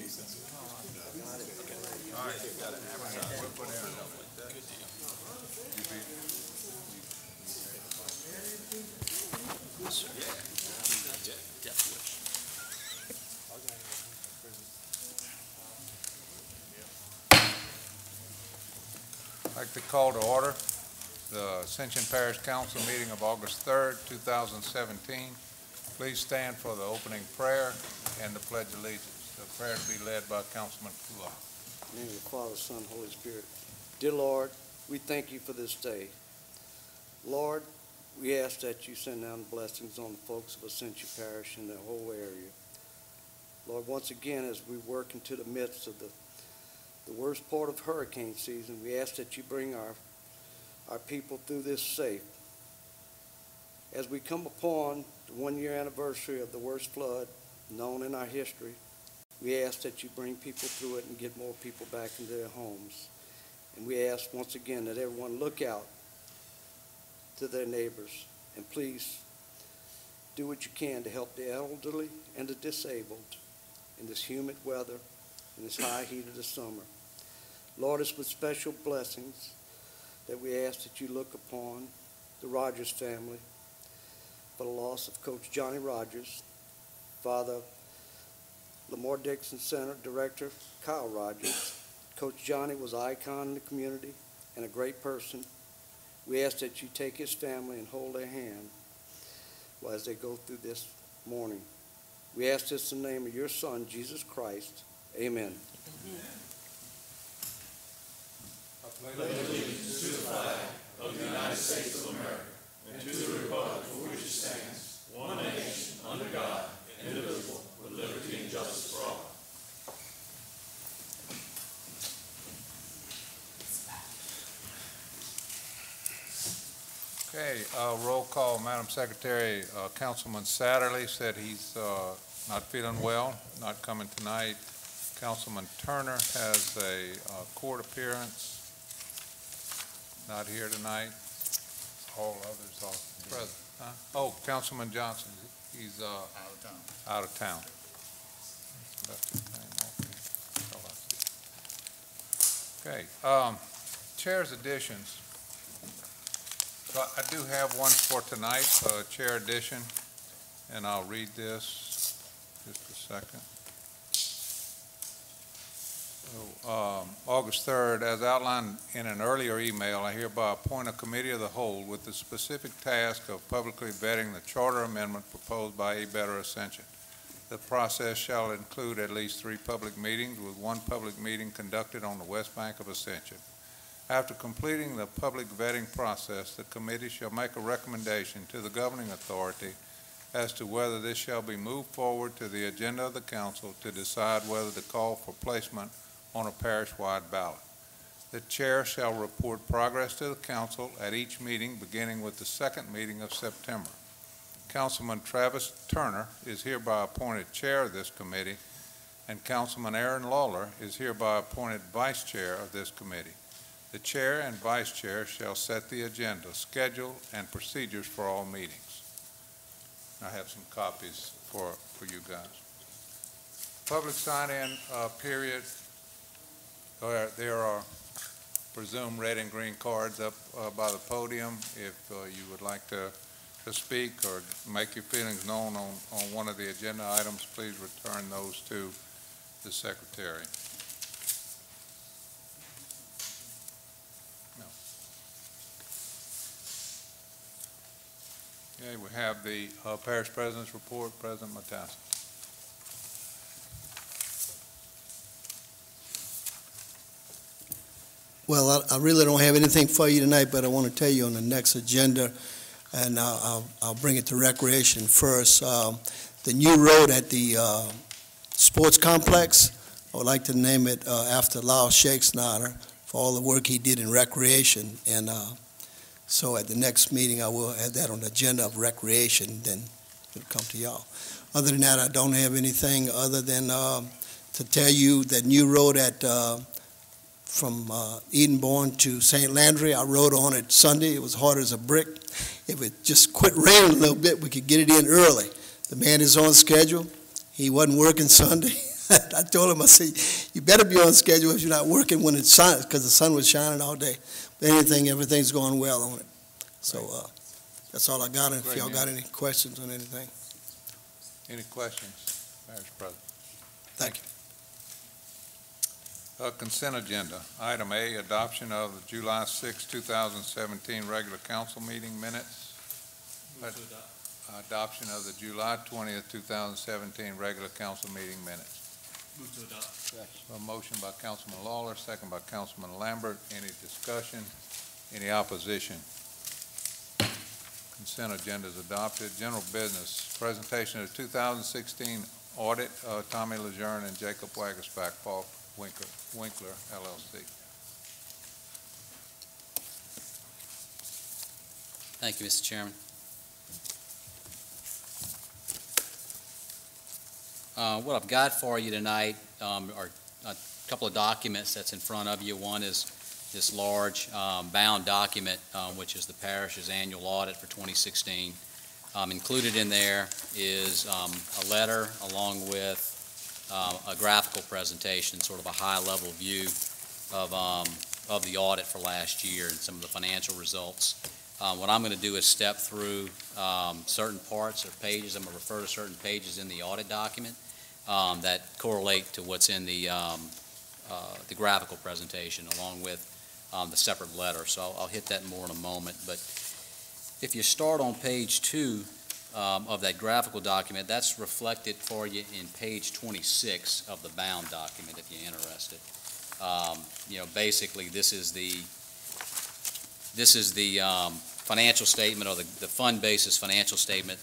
I'd like to call to order the Ascension Parish Council meeting of August 3rd, 2017. Please stand for the opening prayer and the Pledge of Allegiance. The prayer to be led by Councilman Kula. In the name of the Father, Son, Holy Spirit. Dear Lord, we thank you for this day. Lord, we ask that you send down blessings on the folks of Ascension Parish and the whole area. Lord, once again, as we work into the midst of the worst part of hurricane season, we ask that you bring our people through this safe. As we come upon the one-year anniversary of the worst flood known in our history, we ask that you bring people through it and get more people back into their homes. And we ask once again that everyone look out to their neighbors, and please do what you can to help the elderly and the disabled in this humid weather, in this high heat of the summer. Lord, it's with special blessings that we ask that you look upon the Rogers family for the loss of Coach Johnny Rogers, Father Lamar Dixon Center Director Kyle Rogers. Coach Johnny was an icon in the community and a great person. We ask that you take his family and hold their hand as they go through this morning. We ask this in the name of your Son, Jesus Christ. Amen. Amen. I pledge allegiance to the flag of the United States of America and to the republic for which it stands, one nation, under God, indivisible, with liberty and justice for all. Okay, roll call. Madam Secretary, Councilman Satterley said he's not feeling well, not coming tonight. Councilman Turner has a court appearance, not here tonight. All others are present. Huh? Oh, Councilman Johnson, he's out of town. Okay, chair's additions. So I do have one for tonight, chair addition, and I'll read this just a second. So, August 3rd, as outlined in an earlier email, I hereby appoint a committee of the whole with the specific task of publicly vetting the charter amendment proposed by A Better Ascension. The process shall include at least 3 public meetings, with 1 public meeting conducted on the west bank of Ascension. After completing the public vetting process, the committee shall make a recommendation to the governing authority as to whether this shall be moved forward to the agenda of the council to decide whether to call for placement on a parish-wide ballot. The chair shall report progress to the council at each meeting, beginning with the 2nd meeting of September. Councilman Travis Turner is hereby appointed chair of this committee, and Councilman Aaron Lawler is hereby appointed vice chair of this committee. The chair and vice chair shall set the agenda, schedule, and procedures for all meetings. I have some copies for you guys. Public sign-in period. There are presumed red and green cards up by the podium. If you would like to speak or make your feelings known on one of the agenda items, please return those to the secretary. No. Okay, we have the parish president's report. President Matassi. Well, I really don't have anything for you tonight, but I want to tell you on the next agenda, and I'll bring it to recreation first. The new road at the sports complex, I would like to name it after Lyle Shakespeare for all the work he did in recreation. And so at the next meeting, I will have that on the agenda of recreation, then it'll come to y'all. Other than that, I don't have anything other than to tell you that new road at from Edenbourne to St. Landry. I rode on it Sunday. It was hard as a brick. If it just quit raining a little bit, we could get it in early. The man is on schedule. He wasn't working Sunday. I told him, I said, you better be on schedule if you're not working when it's sun, because the sun was shining all day. But everything's going well on it. So that's all I got. And if y'all got any questions on anything. Any questions, Parish President? Thank you. Consent agenda. Item A, adoption of the July 6, 2017 regular council meeting minutes. Adoption of the July 20th, 2017 regular council meeting minutes. Move to adopt. A motion by Councilman Lawler, second by Councilman Lambert. Any discussion? Any opposition? Consent agenda is adopted. General business. Presentation of the 2016 audit, Tommy Lejeune and Jacob Wagersbach, Paul Winkler, LLC. Thank you, Mr. Chairman. What I've got for you tonight are a couple of documents that's in front of you. One is this large bound document, which is the parish's annual audit for 2016. Included in there is a letter along with a graphical presentation, sort of a high-level view of the audit for last year and some of the financial results. What I'm going to do is step through certain parts or pages. I'm going to refer to certain pages in the audit document that correlate to what's in the graphical presentation, along with the separate letter. So I'll hit that more in a moment. But if you start on page 2 of that graphical document, that's reflected for you in page 26 of the bound document, if you're interested. Basically, this is the financial statement, or the fund basis financial statement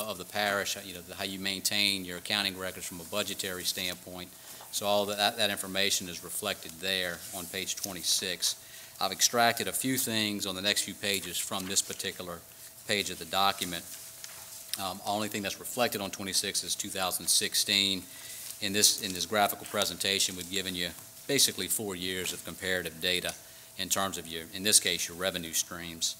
of the parish. How you maintain your accounting records from a budgetary standpoint. So all that information is reflected there on page 26. I've extracted a few things on the next few pages from this particular page of the document. Only thing that's reflected on 26 is 2016. In this graphical presentation, we've given you basically 4 years of comparative data in terms of in this case, your revenue streams.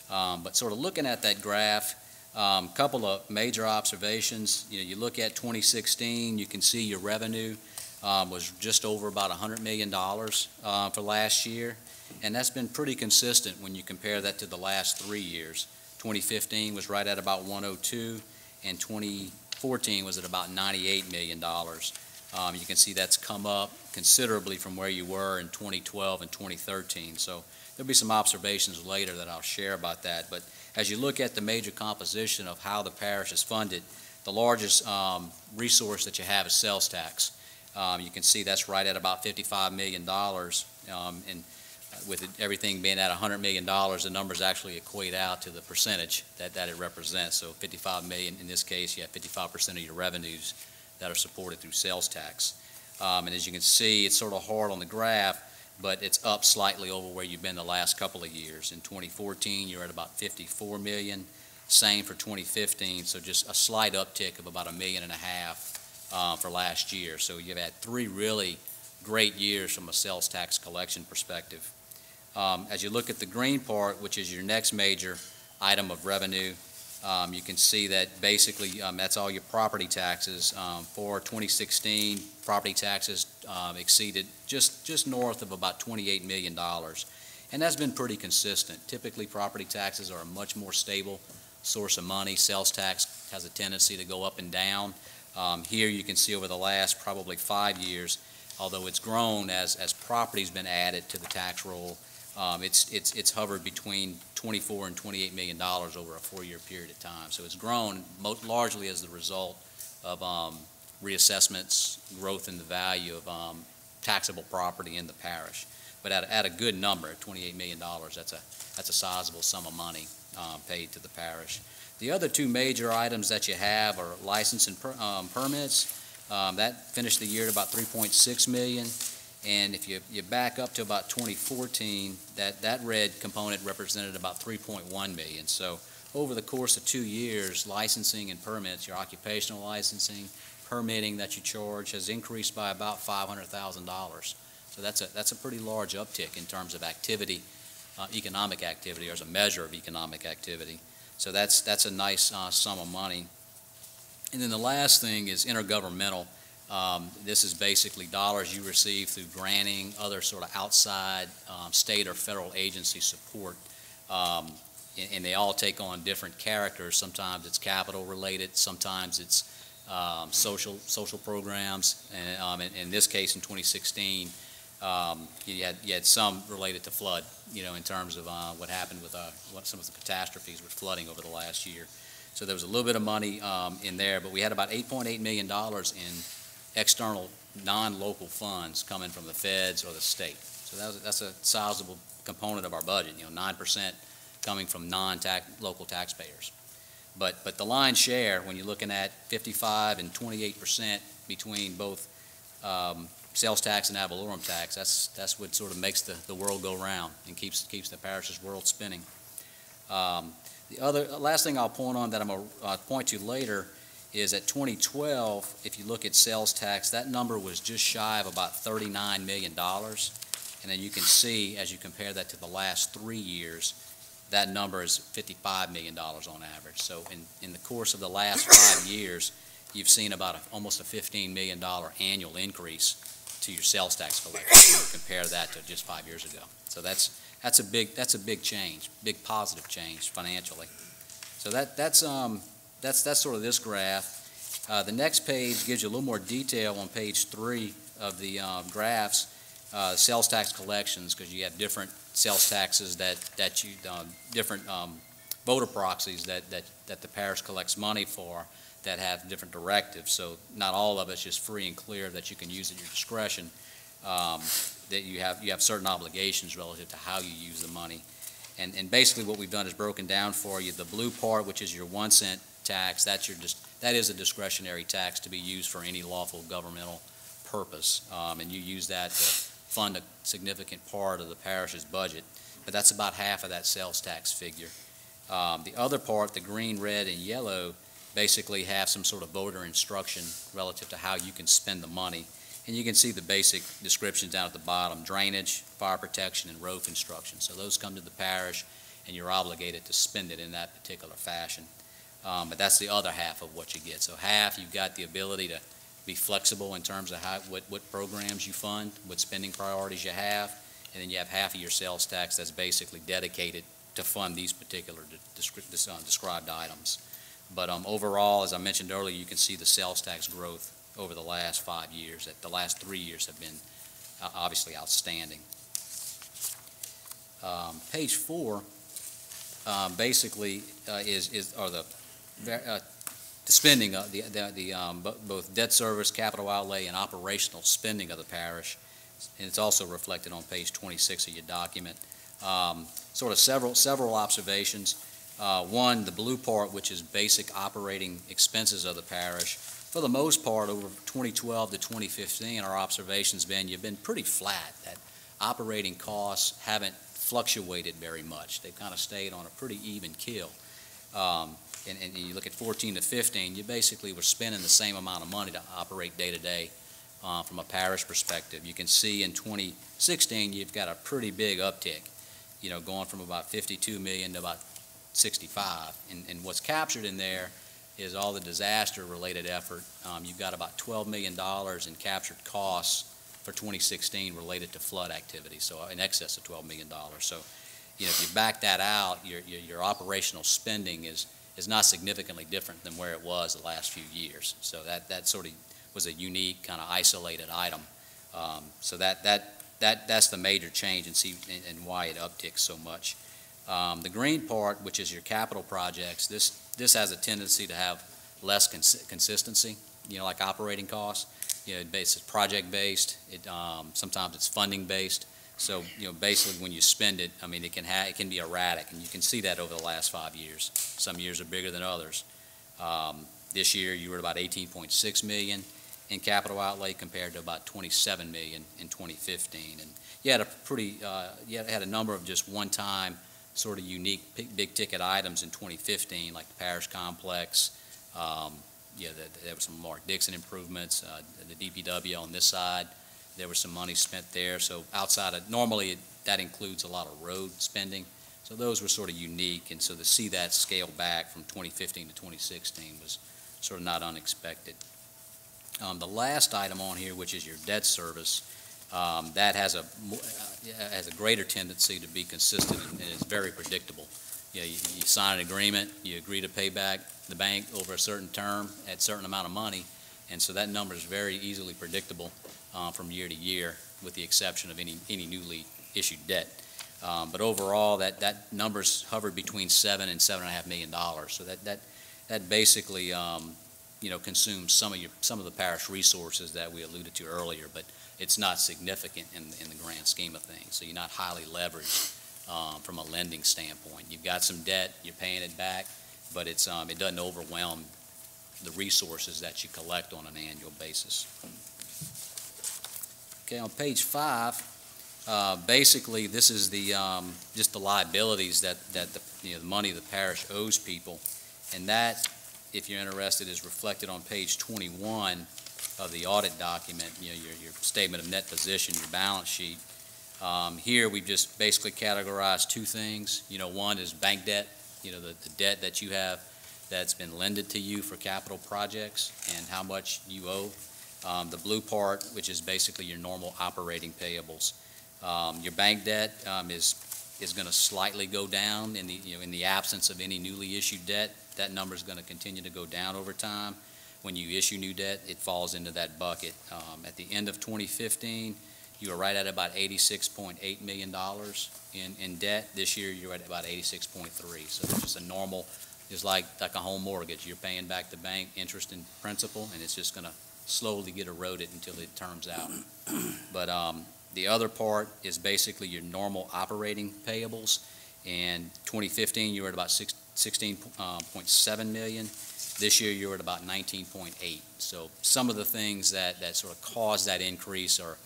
But sort of looking at that graph, couple of major observations. You look at 2016, you can see your revenue was just over about $100 million for last year, and that's been pretty consistent when you compare that to the last 3 years. 2015 was right at about 102, and 2014 was at about $98 million. You can see that's come up considerably from where you were in 2012 and 2013. So there'll be some observations later that I'll share about that. But as you look at the major composition of how the parish is funded, the largest resource that you have is sales tax. You can see that's right at about $55 million, and with everything being at $100 million, the numbers actually equate out to the percentage that it represents. So 55 million, in this case, you have 55% of your revenues that are supported through sales tax. And as you can see, it's sort of hard on the graph, but it's up slightly over where you've been the last couple of years. In 2014, you're at about 54 million. Same for 2015, so just a slight uptick of about $1.5 million for last year. So you've had 3 really great years from a sales tax collection perspective. As you look at the green part, which is your next major item of revenue, you can see that basically that's all your property taxes. For 2016, property taxes exceeded just north of about $28 million. And that's been pretty consistent. Typically, property taxes are a much more stable source of money. Sales tax has a tendency to go up and down. Here you can see over the last probably 5 years, although it's grown as property's been added to the tax roll, it's hovered between $24 and $28 million over a 4-year period of time. So it's grown largely as the result of reassessments, growth in the value of taxable property in the parish. But at a good number, at $28 million, that's a sizable sum of money paid to the parish. The other 2 major items that you have are license and permits. That finished the year at about $3.6 million. And if you back up to about 2014, that red component represented about $3.1 million. So over the course of 2 years, licensing and permits, your occupational licensing, permitting that you charge has increased by about $500,000. So that's a pretty large uptick in terms of activity, economic activity, or as a measure of economic activity. So that's a nice sum of money. And then the last thing is intergovernmental. This is basically dollars you receive through granting, other sort of outside state or federal agency support. And they all take on different characters. Sometimes it's capital related, sometimes it's social programs, and in this case in 2016, you had some related to flood, in terms of what happened with some of the catastrophes with flooding over the last year. So there was a little bit of money in there, but we had about $8.8 million in external non-local funds coming from the feds or the state. So that's a sizable component of our budget, 9% coming from local taxpayers. But the lion's share, when you're looking at 55 and 28% between both sales tax and ad valorem tax, that's what sort of makes the world go round and keeps the parish's world spinning. The last thing I'll point on that I'm going to point to later is at 2012, if you look at sales tax, that number was just shy of about $39 million. And then you can see, as you compare that to the last 3 years, that number is $55 million on average. So in the course of the last 5 years, you've seen about almost a $15 million annual increase to your sales tax collection. You compare that to just 5 years ago. So that's a big change, big positive change financially. So that's sort of this graph. The next page gives you a little more detail on page 3 of the graphs, sales tax collections, because you have different sales taxes different voter proxies that the parish collects money for that have different directives. So not all of it's just free and clear that you can use at your discretion. That you have certain obligations relative to how you use the money. And basically what we've done is broken down for you the blue part, which is your 1 cent tax. That is a discretionary tax to be used for any lawful governmental purpose, and you use that to fund a significant part of the parish's budget. But that's about half of that sales tax figure. The other part, the green, red, and yellow, basically have some sort of voter instruction relative to how you can spend the money. And you can see the basic descriptions down at the bottom: drainage, fire protection, and road construction. So those come to the parish, and you're obligated to spend it in that particular fashion. But that's the other half of what you get. So half, you've got the ability to be flexible in terms of what programs you fund, what spending priorities you have, and then you have half of your sales tax that's basically dedicated to fund these particular described items. But overall, as I mentioned earlier, you can see the sales tax growth over the last 5 years. The last 3 years have been obviously outstanding. Page 4 basically are the spending of both debt service, capital outlay, and operational spending of the parish. And it's also reflected on page 26 of your document. Sort of several observations. One, the blue part, which is basic operating expenses of the parish. For the most part, over 2012 to 2015, our observation's been you've been pretty flat. That operating costs haven't fluctuated very much. They've kind of stayed on a pretty even keel. And you look at 14 to 15, you basically were spending the same amount of money to operate day to day from a parish perspective. You can see in 2016, you've got a pretty big uptick, going from about 52 million to about 65. And what's captured in there is all the disaster-related effort. You've got about $12 million in captured costs for 2016 related to flood activity, so in excess of $12 million. So, if you back that out, your operational spending is not significantly different than where it was the last few years. So that sort of was a unique kind of isolated item. So that's the major change and why it upticks so much. The green part, which is your capital projects, this has a tendency to have less consistency, like operating costs. It's project-based. Sometimes it's funding-based. So, basically when you spend it, it can be erratic, and you can see that over the last 5 years. Some years are bigger than others. This year you were at about $18.6 million in capital outlay compared to about $27 million in 2015. And you had had a number of just one-time sort of unique big-ticket items in 2015, like the parish complex. There were some Mark Dixon improvements, the DPW on this side. There was some money spent there. So outside of, normally that includes a lot of road spending. So those were sort of unique. And so to see that scale back from 2015 to 2016 was sort of not unexpected. The last item on here, which is your debt service, that has a greater tendency to be consistent and is very predictable. You sign an agreement, you agree to pay back the bank over a certain term at a certain amount of money, and so that number is very easily predictable from year to year, with the exception of any newly issued debt. But overall, that number's hovered between $7 and $7.5 million. So that basically consumes some of the parish resources that we alluded to earlier, but it's not significant in the grand scheme of things. So you're not highly leveraged from a lending standpoint. You've got some debt, you're paying it back, but it doesn't overwhelm the resources that you collect on an annual basis. Okay, on page 5, basically this is just the liabilities that the money the parish owes people, and that, if you're interested, is reflected on page 21 of the audit document. Your statement of net position, your balance sheet. Here we've just basically categorized two things. One is bank debt, the debt that you have that's been lended to you for capital projects and how much you owe. The blue part, which is basically your normal operating payables. Your bank debt is going to slightly go down in the absence of any newly issued debt. That number is going to continue to go down over time. When you issue new debt, it falls into that bucket. At the end of 2015, you were right at about $86.8 million in debt. This year, you're at about 86.3. So it's just a normal, just like a home mortgage. You're paying back the bank interest and principal, and it's just going to slowly get eroded until it terms out. But the other part is basically your normal operating payables. In 2015, you were at about 16.7 million. This year, you're at about 19.8. So some of the things that sort of cause that increase are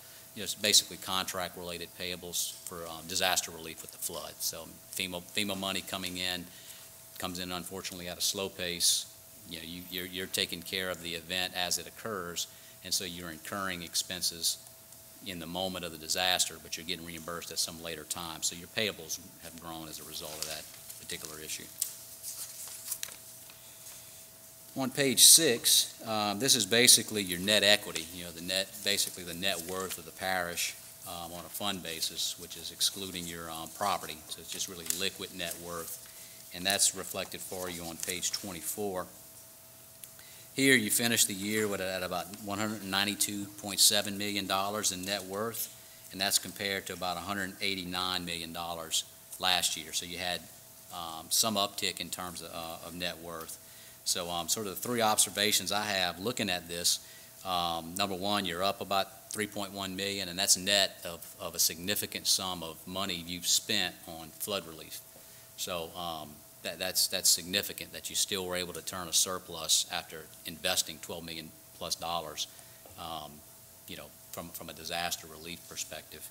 basically contract-related payables for disaster relief with the flood. So FEMA money comes in unfortunately at a slow pace. You're taking care of the event as it occurs, and so you're incurring expenses in the moment of the disaster, but you're getting reimbursed at some later time. So your payables have grown as a result of that particular issue. On page 6, this is basically your net equity, basically the net worth of the parish on a fund basis, which is excluding your property. So it's just really liquid net worth, and that's reflected for you on page 24. Here you finish the year at about $192.7 million in net worth, and that's compared to about $189 million last year. So you had some uptick in terms of net worth. So sort of the three observations I have looking at this, number one, you're up about $3.1 million, and that's net of a significant sum of money you've spent on flood relief. So that's significant that you still were able to turn a surplus after investing $12 million plus from a disaster relief perspective,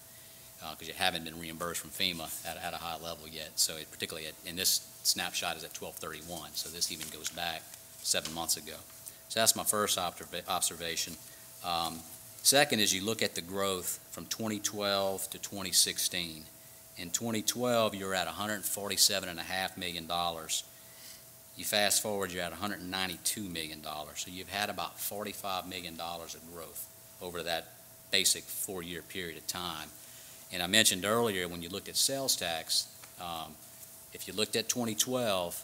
because you haven't been reimbursed from FEMA at a high level yet. So particularly in this snapshot is at 12/31, so this even goes back 7 months ago. So that's my first observation. Second is you look at the growth from 2012 to 2016. In 2012, you're at $147.5 million. You fast forward, you're at $192 million. So you've had about $45 million of growth over that basic 4-year period of time. And I mentioned earlier, when you looked at sales tax, if you looked at 2012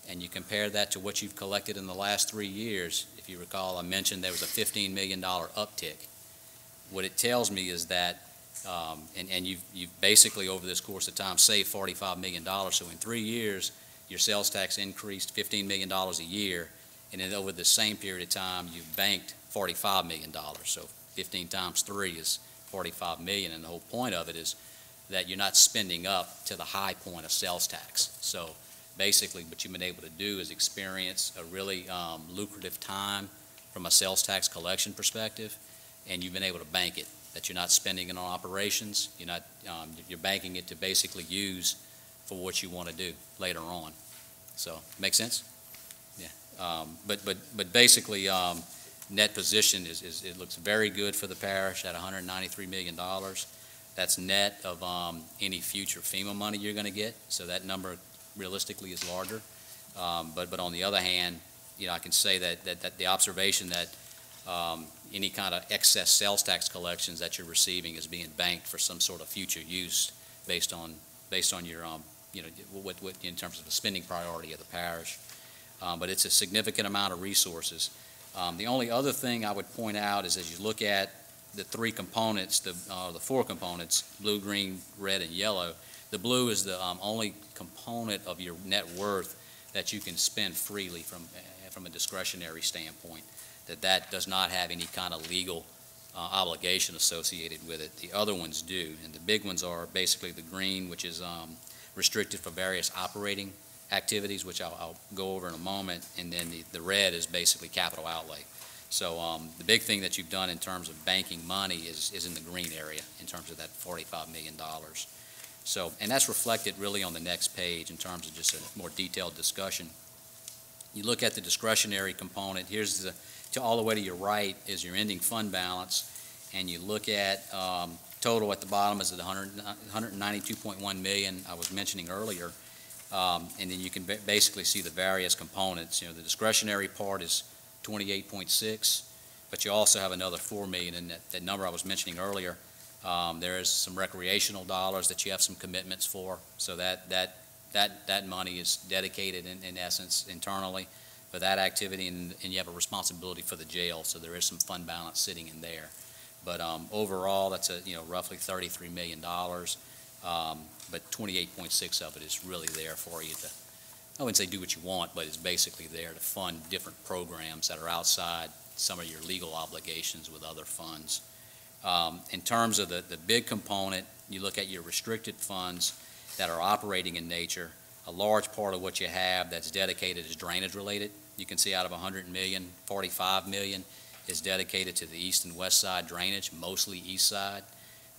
and you compare that to what you've collected in the last 3 years, if you recall, I mentioned there was a $15 million uptick. What it tells me is that, and you've basically over this course of time saved $45 million. So in 3 years, your sales tax increased $15 million a year, and then over the same period of time, you've banked $45 million. So 15 times 3 is $45 million, and the whole point of it is that you're not spending up to the high point of sales tax. So basically what you've been able to do is experience a really lucrative time from a sales tax collection perspective, and you've been able to bank it, that you're not spending it on operations, you're banking it to basically use for what you want to do later on. So make sense? Yeah. But basically net position it looks very good for the parish at $193 million. That's net of any future FEMA money you're going to get, so that number realistically is larger. But on the other hand, I can say that the observation that any kind of excess sales tax collections that you're receiving is being banked for some sort of future use based on your, what in terms of the spending priority of the parish. But it's a significant amount of resources. The only other thing I would point out is as you look at the three components, the four components, blue, green, red, and yellow, the blue is the only component of your net worth that you can spend freely from a discretionary standpoint, that does not have any kind of legal obligation associated with it. The other ones do, and the big ones are basically the green, which is restricted for various operating activities, which I'll go over in a moment, and then the red is basically capital outlay. So the big thing that you've done in terms of banking money is in the green area in terms of that $45 million. So, and that's reflected really on the next page in terms of just a more detailed discussion. You look at the discretionary component, here's all the way to your right is your ending fund balance, and you look at total at the bottom is at $192.1 million I was mentioning earlier, and then you can basically see the various components. The discretionary part is 28.6, but you also have another $4 million in that number I was mentioning earlier. There is some recreational dollars that you have some commitments for, so that money is dedicated in essence internally for that activity, and you have a responsibility for the jail, so there is some fund balance sitting in there. But overall, that's roughly $33 million, but 28.6 of it is really there for you to, I wouldn't say do what you want, but it's basically there to fund different programs that are outside some of your legal obligations with other funds. In terms of the big component, you look at your restricted funds that are operating in nature. A large part of what you have that's dedicated is drainage related. You can see out of $100 million, $45 million is dedicated to the east and west side drainage, mostly east side.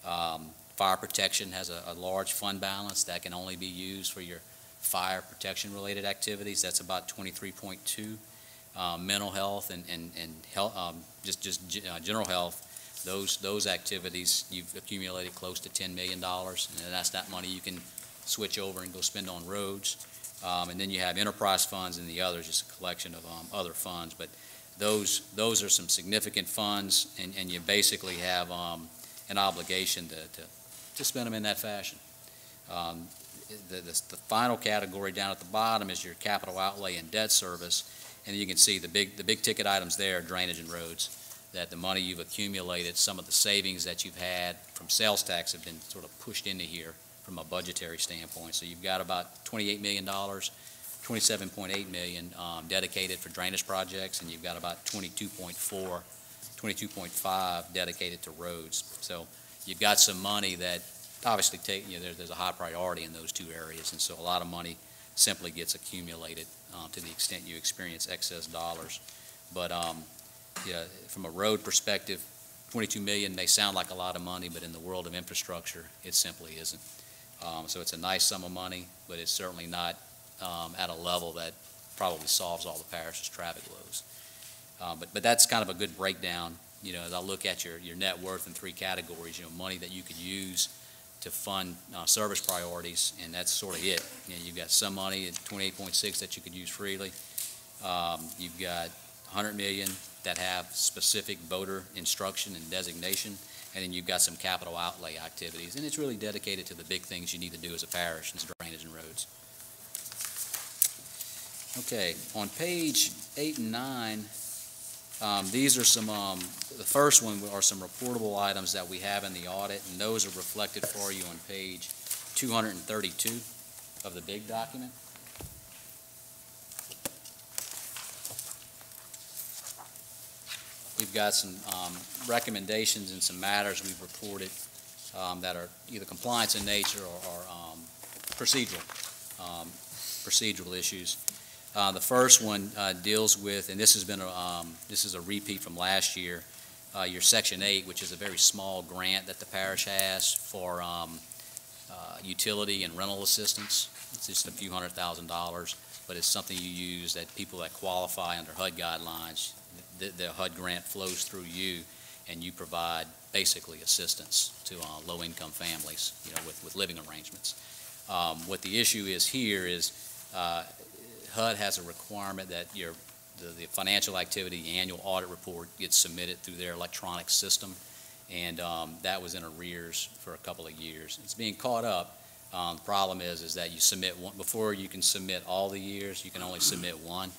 Fire protection has a large fund balance that can only be used for your fire protection related activities. That's about 23.2. Mental health and health, general health, those activities you've accumulated close to $10 million, and that's that money you can switch over and go spend on roads. And then you have enterprise funds and the others, just a collection of other funds. But those are some significant funds, and you basically have an obligation to spend them in that fashion. The final category down at the bottom is your capital outlay and debt service, and you can see the big ticket items there, drainage and roads, that the money you've accumulated, some of the savings that you've had from sales tax have been sort of pushed into here from a budgetary standpoint. So you've got about $28 million, $27.8 million dedicated for drainage projects, and you've got about 22.5 dedicated to roads. So you've got some money that obviously there's a high priority in those two areas, and so a lot of money simply gets accumulated to the extent you experience excess dollars. But from a road perspective, $22 million may sound like a lot of money, but in the world of infrastructure, it simply isn't. So it's a nice sum of money, but it's certainly not at a level that probably solves all the parish's traffic woes. But that's kind of a good breakdown. As I look at your net worth in three categories, money that you could use to fund service priorities, and that's sort of it. You've got some money at 28.6 that you could use freely. You've got $100 million that have specific voter instruction and designation, and then you've got some capital outlay activities, and it's really dedicated to the big things you need to do as a parish, and drainage and roads. Okay, on page 8 and 9, these are some, the first one are some reportable items that we have in the audit, and those are reflected for you on page 232 of the big document. We've got some recommendations and some matters we've reported that are either compliance in nature or procedural issues. The first one deals with, and this has been this is a repeat from last year, your Section 8, which is a very small grant that the parish has for utility and rental assistance. It's just a few $100,000, but it's something you use that people that qualify under HUD guidelines. The HUD grant flows through you, and you provide basically assistance to low-income families, with living arrangements. What the issue is here is HUD has a requirement that your the financial activity, the annual audit report gets submitted through their electronic system, and that was in arrears for a couple of years. It's being caught up. The problem is that you submit one, before you can submit all the years, you can only submit one.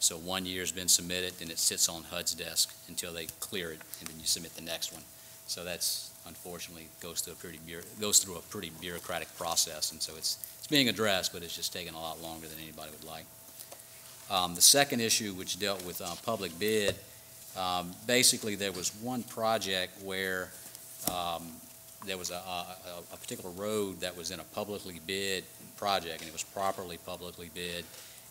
So 1 year's been submitted, and it sits on HUD's desk until they clear it, and then you submit the next one. So that's, unfortunately, goes through a pretty bureaucratic process, and so it's being addressed, but it's just taking a lot longer than anybody would like. The second issue, which dealt with public bid, basically there was one project where there was a particular road that was in a publicly bid project, and it was properly publicly bid.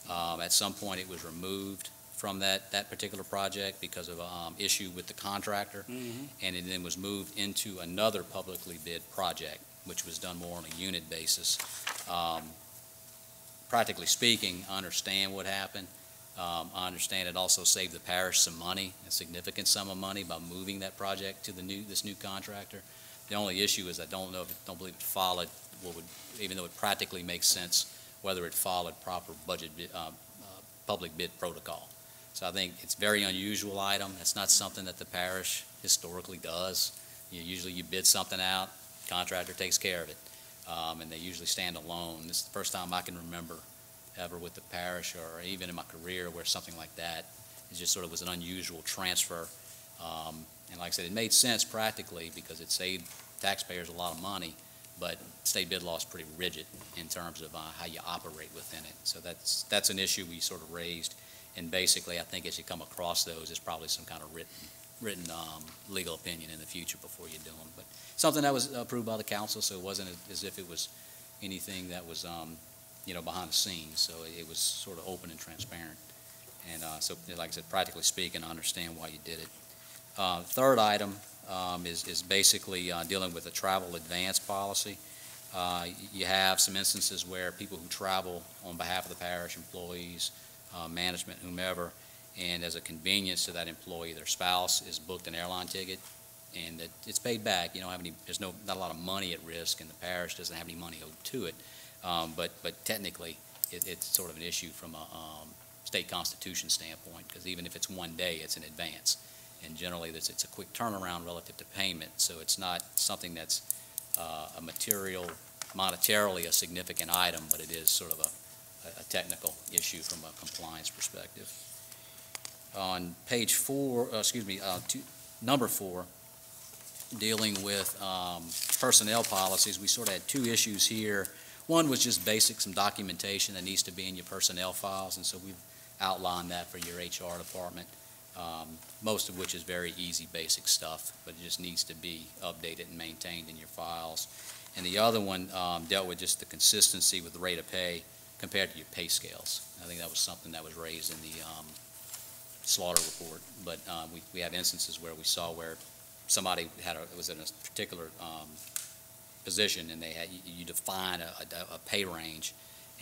At some point, it was removed from that particular project because of an issue with the contractor, and it then was moved into another publicly bid project, which was done more on a unit basis. Practically speaking, I understand what happened. I understand it also saved the parish some money, a significant sum of money, by moving that project to this new contractor. The only issue is I don't believe it followed even though it practically makes sense, whether it followed proper public bid protocol. So I think it's a very unusual item. It's not something that the parish historically does. Usually you bid something out, contractor takes care of it, and they usually stand alone. This is the first time I can remember ever with the parish, or even in my career, where something like that, it just sort of was an unusual transfer. And like I said, it made sense practically because it saved taxpayers a lot of money, but state bid law is pretty rigid in terms of how you operate within it. So that's an issue we sort of raised, and basically I think as you come across those, there's probably some kind of written legal opinion in the future before you do them. But something that was approved by the council, so it wasn't as if it was anything that was behind the scenes. So it was sort of open and transparent. And so, like I said, practically speaking, I understand why you did it. Third item is basically dealing with the travel advance policy. You have some instances where people who travel on behalf of the parish, employees, management, whomever, and as a convenience to that employee, their spouse is booked an airline ticket, and it's paid back. You don't have any. There's not a lot of money at risk, and the parish doesn't have any money owed to it. But technically, it's sort of an issue from a state constitution standpoint, because even if it's 1 day, it's in advance. And generally, it's a quick turnaround relative to payment, so it's not something that's monetarily a significant item, but it is sort of a technical issue from a compliance perspective. On page 4, number 4, dealing with personnel policies, we sort of had two issues here. One was just some documentation that needs to be in your personnel files, and so we've outlined that for your HR department. Most of which is very easy, basic stuff, but it just needs to be updated and maintained in your files. And the other one dealt with just the consistency with the rate of pay compared to your pay scales. I think that was something that was raised in the slaughter report, but we have instances where we saw where somebody was in a particular position, and you define a pay range,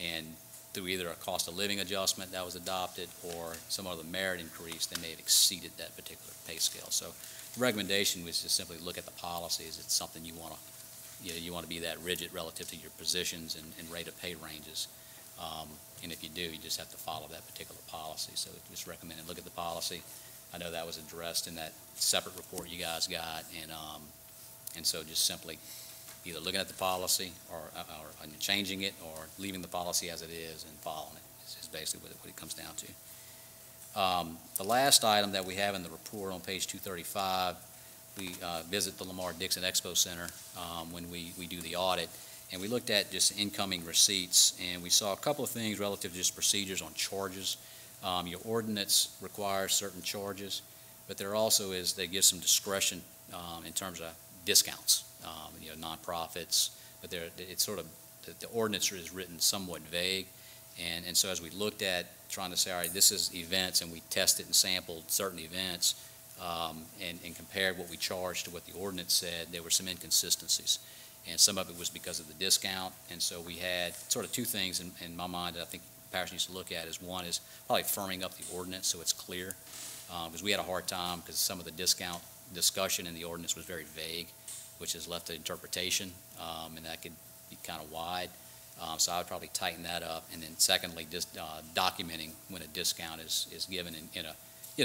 and through either a cost of living adjustment that was adopted or some other merit increase, they may have exceeded that particular pay scale. So the recommendation was to simply look at the policies. It's something you want to be that rigid relative to your positions and rate of pay ranges. And if you do, you just have to follow that particular policy. So just recommended look at the policy. I know that was addressed in that separate report you guys got, and so just simply either looking at the policy or changing it, or leaving the policy as it is and following it is basically what it comes down to. The last item that we have in the report on page 235, we visit the Lamar Dixon Expo Center when we do the audit, and we looked at just incoming receipts, and we saw a couple of things relative to just procedures on charges. Your ordinance requires certain charges, but there also they give some discretion in terms of discounts. Nonprofits, but it's sort of the ordinance is written somewhat vague, and so as we looked at trying to say, all right, this is events, and we tested and sampled certain events, and compared what we charged to what the ordinance said, there were some inconsistencies, and some of it was because of the discount, and so we had sort of two things in my mind that I think the parish needs to look at. One is probably firming up the ordinance so it's clear, because we had a hard time because some of the discount discussion in the ordinance was very vague, which is left to interpretation, and that could be kind of wide. So I would probably tighten that up. And then secondly, just documenting when a discount is given in a,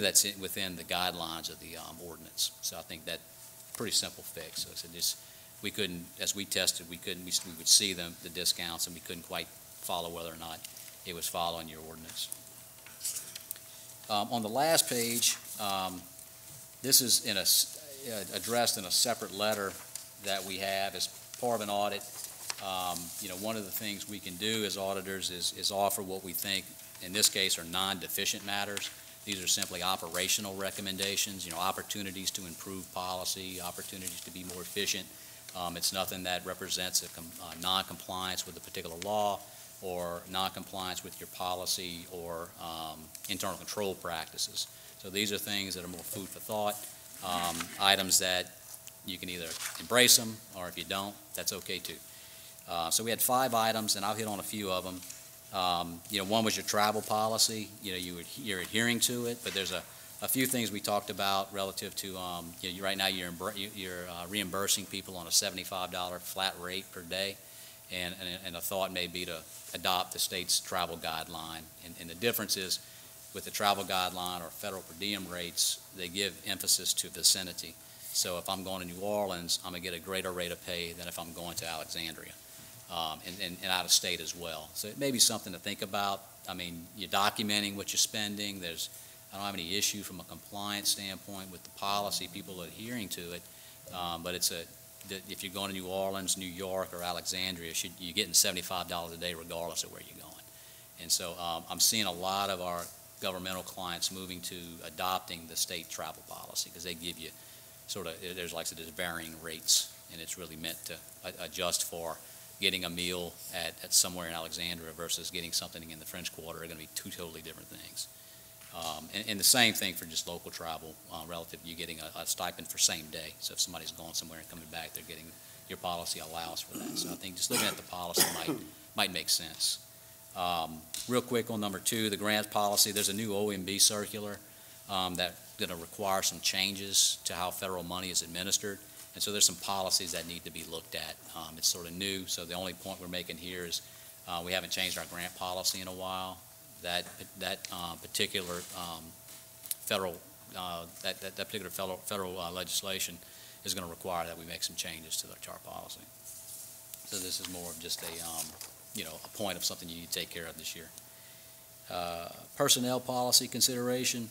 that's within the guidelines of the ordinance. So I think that pretty simple fix. So just, we couldn't, as we tested, we would see the discounts, and we couldn't quite follow whether or not it was following your ordinance. On the last page, this is addressed in a separate letter that we have as part of an audit. One of the things we can do as auditors is offer what we think, in this case, are non-deficient matters. These are simply operational recommendations, opportunities to improve policy, opportunities to be more efficient. It's nothing that represents a non-compliance with a particular law or non-compliance with your policy or internal control practices. So these are things that are more food for thought, items that you can either embrace them, or if you don't, that's okay too. So we had 5 items, and I'll hit on a few of them. One was your travel policy. You're adhering to it, but there's a few things we talked about relative to, right now you're reimbursing people on a $75 flat rate per day, and a thought may be to adopt the state's travel guideline. And the difference is, with the travel guideline or federal per diem rates, they give emphasis to vicinity. So if I'm going to New Orleans, I'm going to get a greater rate of pay than if I'm going to Alexandria. And out of state as well. So it may be something to think about. I mean, you're documenting what you're spending. I don't have any issue from a compliance standpoint with the policy, people adhering to it. But if you're going to New Orleans, New York, or Alexandria, you're getting $75 a day regardless of where you're going. And so I'm seeing a lot of our governmental clients moving to adopting the state travel policy, because they give you there's varying rates, and it's really meant to adjust for getting a meal at somewhere in Alexandria versus getting something in the French Quarter are going to be 2 totally different things. And the same thing for just local travel, relative to you getting a stipend for same day. So if somebody's going somewhere and coming back, they're getting, your policy allows for that. So I think just looking at the policy might make sense. Real quick on number 2, the grant policy, there's a new OMB circular that's going to require some changes to how federal money is administered. And so there's some policies that need to be looked at. It's sort of new, so the only point we're making here is we haven't changed our grant policy in a while. That particular federal legislation is going to require that we make some changes to our policy. So this is more of just a point of something you need to take care of this year. Personnel policy consideration.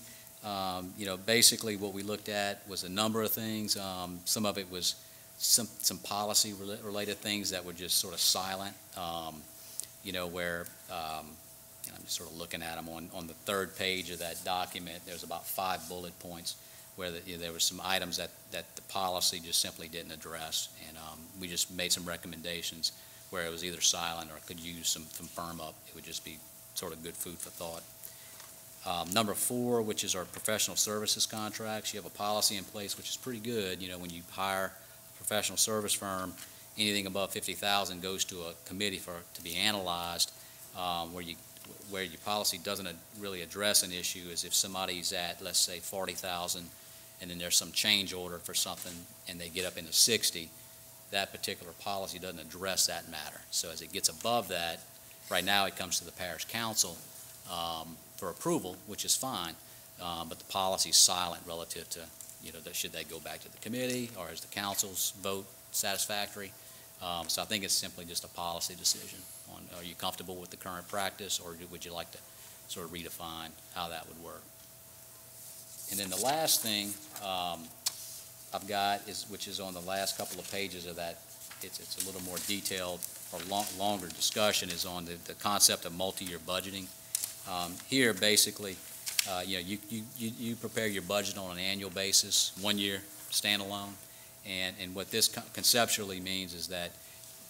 Basically what we looked at was a number of things. Some of it was some policy related things that were just sort of silent, where I'm just sort of looking at them on the 3rd page of that document. There's about 5 bullet points where there were some items that the policy just simply didn't address, and we just made some recommendations where it was either silent or could use some firm up. It would just be sort of good food for thought. Number 4, which is our professional services contracts. You have a policy in place which is pretty good. When you hire a professional service firm, anything above $50,000 goes to a committee to be analyzed. Where your policy doesn't really address an issue is if somebody's at, let's say, $40,000, and then there's some change order for something, and they get up into $60,000. That particular policy doesn't address that matter. So as it gets above that, right now it comes to the parish council for approval, which is fine, but the policy is silent relative to, should they go back to the committee, or is the council's vote satisfactory? So I think it's simply just a policy decision on, are you comfortable with the current practice, or would you like to sort of redefine how that would work? And then the last thing I've got which is on the last couple of pages of that, it's a little more detailed or longer discussion, is on the concept of multi-year budgeting. Here, basically, you prepare your budget on an annual basis, 1 year standalone, and what this conceptually means is that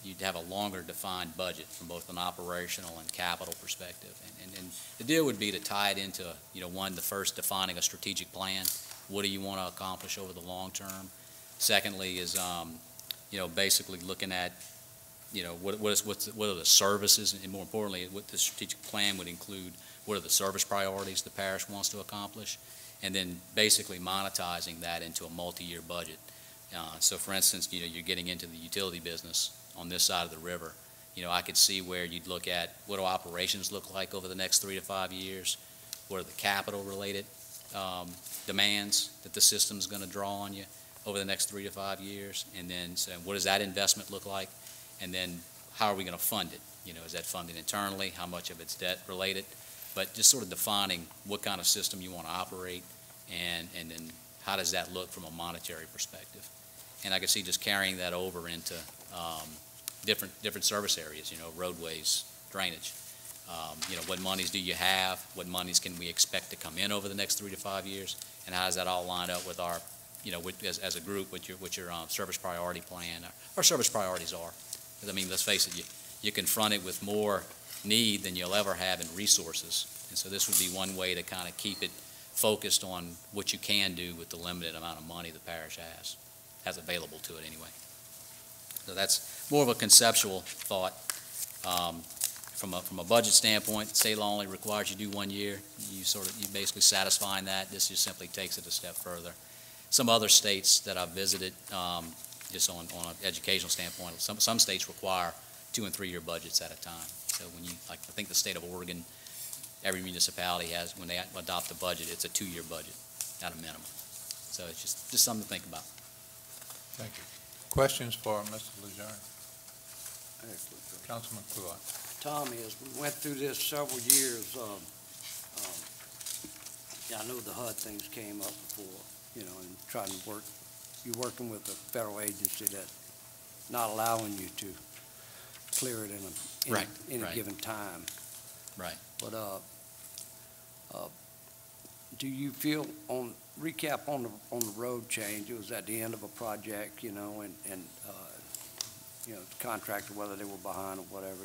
you'd have a longer defined budget from both an operational and capital perspective. And the deal would be to tie it into, the first, defining a strategic plan. What do you want to accomplish over the long term? Secondly is, basically looking at, what are the services, and more importantly, what the strategic plan would include. What are the service priorities the parish wants to accomplish? And then basically monetizing that into a multi-year budget. So for instance, you're getting into the utility business on this side of the river. I could see where you'd look at what do operations look like over the next 3 to 5 years, what are the capital-related demands that the system's going to draw on you over the next 3 to 5 years, and then so what does that investment look like, and then how are we going to fund it? Is that funded internally? How much of it's debt-related? But just sort of defining what kind of system you want to operate, and then how does that look from a monetary perspective? And I could see just carrying that over into different service areas, roadways, drainage. What monies do you have? What monies can we expect to come in over the next 3 to 5 years? And how does that all line up with our, as a group, what your service priority plan, our service priorities are? Because, I mean, let's face it, you're confronted with more need than you'll ever have in resources. And so this would be one way to kind of keep it focused on what you can do with the limited amount of money the parish has available to it anyway. So that's more of a conceptual thought. From a budget standpoint, state law only requires you do 1 year. You basically satisfying that. This just simply takes it a step further. Some other states that I've visited, just on an educational standpoint, some states require 2 and 3 year budgets at a time. So when I think the state of Oregon, every municipality has, when they adopt a budget, it's a 2 year budget at a minimum. So it's just something to think about. Thank you. Questions for Mr. Lejeune? Councilman Kluwer. Tommy, as we went through this several years, I know the HUD things came up before, and trying to you're working with a federal agency that's not allowing you to clear it in a given time. Right. But do you feel, recap on the road change, it was at the end of a project, and the contractor, whether they were behind or whatever,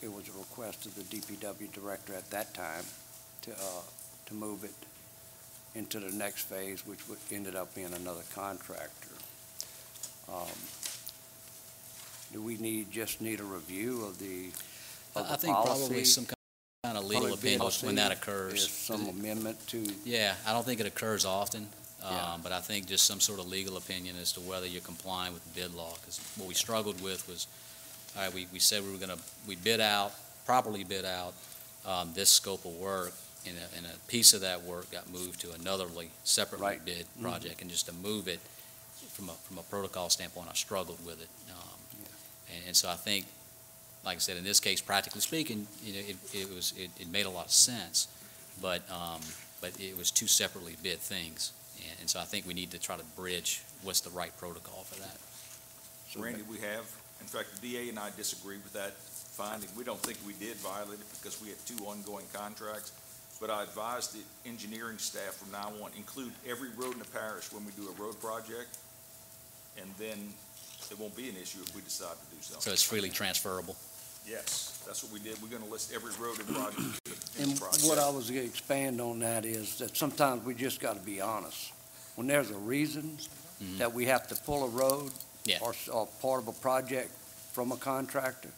it was a request of the DPW director at that time to move it into the next phase, which ended up being another contractor. Do we just need a review of the I think policy? probably some kind of legal opinion when that occurs. Is some amendment to? Yeah, I don't think it occurs often. Yeah. But I think just some sort of legal opinion as to whether you're complying with the bid law, because what we struggled with was, all right, we said we properly bid out this scope of work, and a piece of that work got moved to another separately bid project, and just to move it from a protocol standpoint, I struggled with it. And so I think, like I said, in this case, practically speaking, it made a lot of sense, but it was 2 separately bid things. And so I think we need to try to bridge what's the right protocol for that. So Randy, in fact, the DA and I disagree with that finding. We don't think we did violate it because we had 2 ongoing contracts. But I advise the engineering staff from now on, include every road in the parish when we do a road project, and then it won't be an issue if we decide to do something. So it's freely transferable? Yes, that's what we did. We're going to list every road and project. And what I was going to expand on that is that sometimes we just got to be honest. When there's a reason that we have to pull a road or part of a project from a contractor,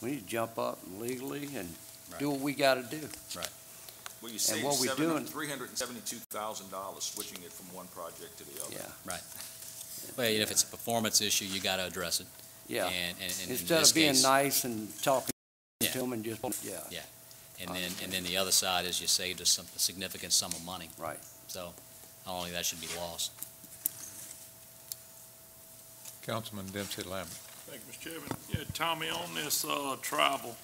we need to jump up and legally and do what we got to do. Right. Well, you saved $372,000 switching it from one project to the other. Yeah. Right. Well, if it's a performance issue, you got to address it. Yeah. And instead of being nice and talking to them and just, And then the other side is you saved us a significant sum of money. Right. So not only that should be lost. Councilman Dempsey Lambert. Thank you, Mr. Chairman. Yeah, Tommy, on this travel,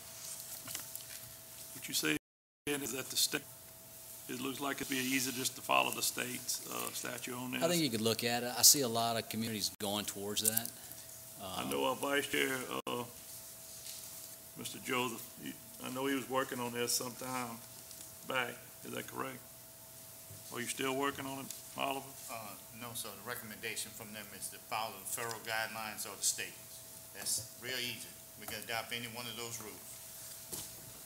what you say is that the state, it looks like it'd be easy just to follow the state's statute on this. I think you could look at it. I see a lot of communities going towards that. I know our Vice Chair, Mr. Joseph, I know he was working on this some time back. Is that correct? Are you still working on it, Oliver? No, sir. The recommendation from them is to follow the federal guidelines of the state. That's real easy. We can adopt any one of those rules.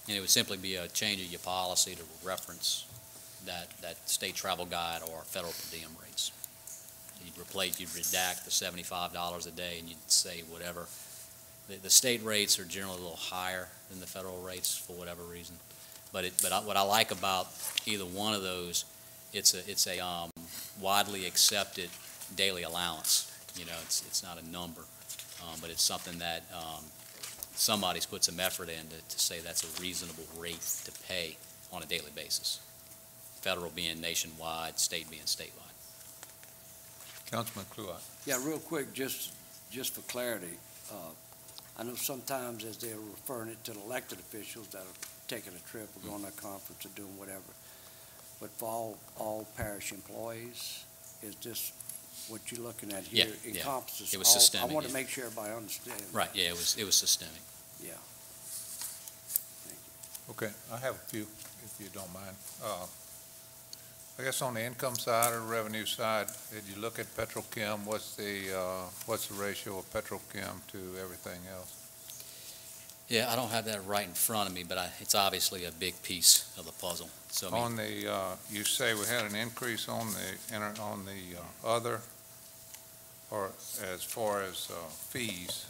And it would simply be a change of your policy to reference that state travel guide or federal per diem rates. You'd redact the $75 a day, and you'd say whatever. The state rates are generally a little higher than the federal rates for whatever reason. But what I like about either one of those, it's a widely accepted daily allowance. It's not a number, but it's something that somebody's put some effort in to say that's a reasonable rate to pay on a daily basis. Federal being nationwide, state being statewide. Councilman Kluwat. Yeah, real quick, just for clarity, I know sometimes as they're referring it to the elected officials that are taking a trip or going to a conference or doing whatever, but for all parish employees, is this what you're looking at here Yeah, encompasses it was all? systemic, I want to yeah. make sure everybody understands. Right, yeah, it was systemic. Yeah. Okay, I have a few, if you don't mind. I guess on the income side or revenue side, did you look at petrochem? What's the ratio of petrochem to everything else? Yeah, I don't have that right in front of me, but it's obviously a big piece of the puzzle. So, I mean, On the, you say we had an increase on the other, or as far as fees.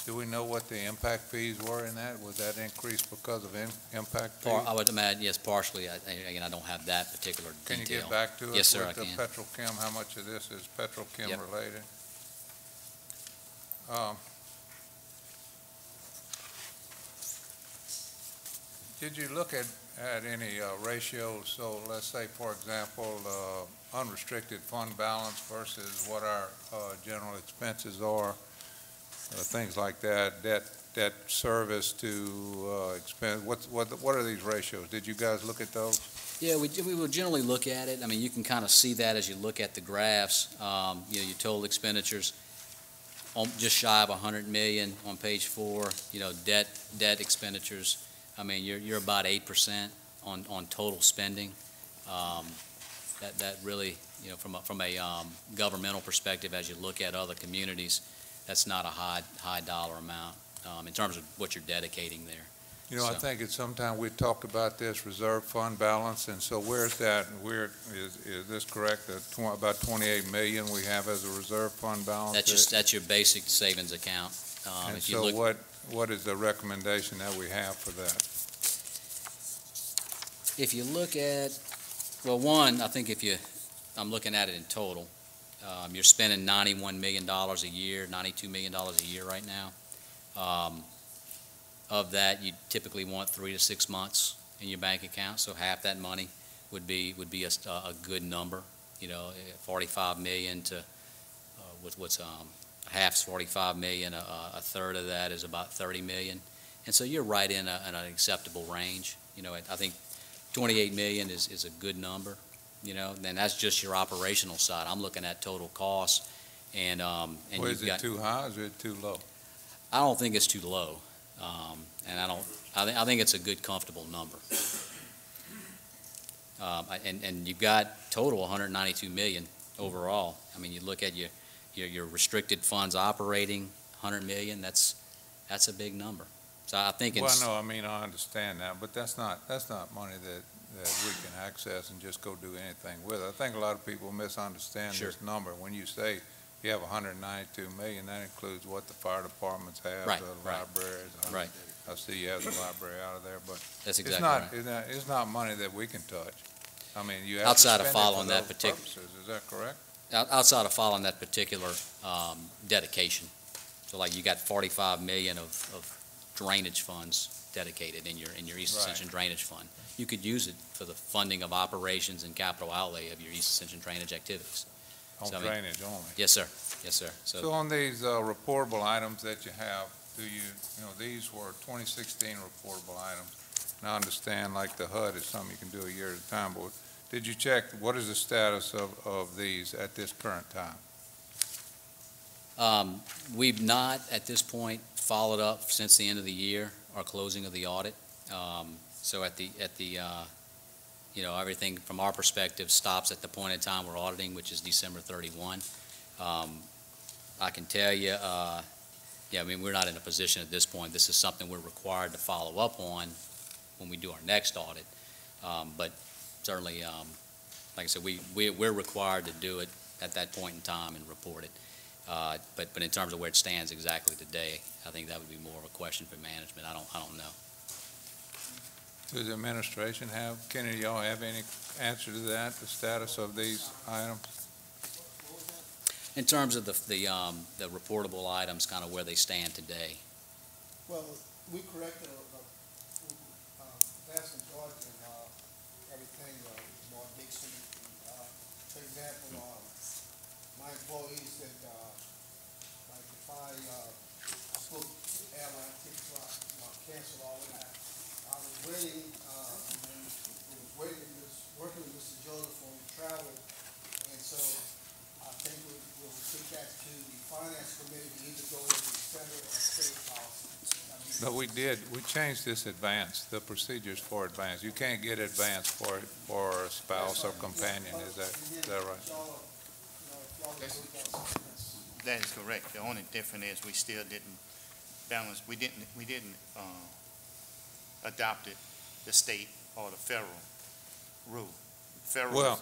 Do we know what the impact fees were in that? Was that increased because of impact fees? I would imagine, yes, partially. Again, I don't have that particular detail. Can you get back to us? Yes, sir, with I the can. petrochem, how much of this is petrochem Yep. related? Did you look at any ratios? So let's say, for example, unrestricted fund balance versus what our general expenses are, things like that, debt service to expense. What are these ratios? Did you guys look at those? Yeah, we will generally look at it. I mean, you can kind of see that as you look at the graphs. Your total expenditures, just shy of 100 million on page 4. Debt expenditures. I mean, you're about 8% on total spending. That really, from a governmental perspective, as you look at other communities, that's not a high dollar amount in terms of what you're dedicating there. I think it's sometime we talked about this reserve fund balance, and so where's that? Is this correct? That about 28 million we have as a reserve fund balance? That's your basic savings account. And so what is the recommendation that we have for that? If you look at, well, one, I think I'm looking at it in total. You're spending $91 million a year, $92 million a year right now. Of that, you typically want 3 to 6 months in your bank account, so half that money would be a good number. 45 million to what's half's 45 million, a third of that is about 30 million, and so you're right in an acceptable range. I think 28 million is a good number. Then that's just your operational side. I'm looking at total costs, and Is it too high or is it too low? I don't think it's too low, and I think it's a good, comfortable number. And you've got total 192 million overall. I mean, you look at your restricted funds operating 100 million. That's a big number. So I think it's. Well, no, I mean, I understand that, but that's not money that we can access and just go do anything with. I think a lot of people misunderstand Sure. this number. When you say you have 192 million, that includes what the fire departments have, Right, the right. libraries. Right. I see you have the library out of there, but That's it's exactly not, right. it's not money that we can touch. I mean, you have Outside to of spend it following for that those particular- purposes. Is that correct? Outside of following that particular dedication. So like you got 45 million of drainage funds dedicated in your East Right. Ascension Drainage Fund. You could use it for the funding of operations and capital outlay of your East Ascension drainage activities. On So, I mean- drainage only. Yes, sir. Yes, sir. So on these reportable items that you have, these were 2016 reportable items. And I understand like the HUD is something you can do a year at a time, but did you check, what is the status of these at this current time? We've not, at this point, followed up since the end of the year, our closing of the audit. So at the everything from our perspective stops at the point in time we're auditing, which is December 31. I can tell you, I mean, we're not in a position at this point. This is something we're required to follow up on when we do our next audit. But certainly, like I said, we're required to do it at that point in time and report it. But in terms of where it stands exactly today, I think that would be more of a question for management. I don't know. Does the administration have, Kenny, y'all have any answer to that, the status of these items? In terms of the reportable items, kind of where they stand today. Well, we corrected a vast majority of everything, Mark Dixon. For example, my employees that, like if I book airline tickets, cancel all of that. I was waiting, working with Mr. Joseph on travel, and so I think we'll take that to the finance committee to either go with the center or state policy. No, we changed this advance, the procedures for advance. You can't get advance for a spouse or companion, is that right? That is correct. The only difference is we still didn't balance, we didn't adopt it, the state or the federal rule. Federal. Well,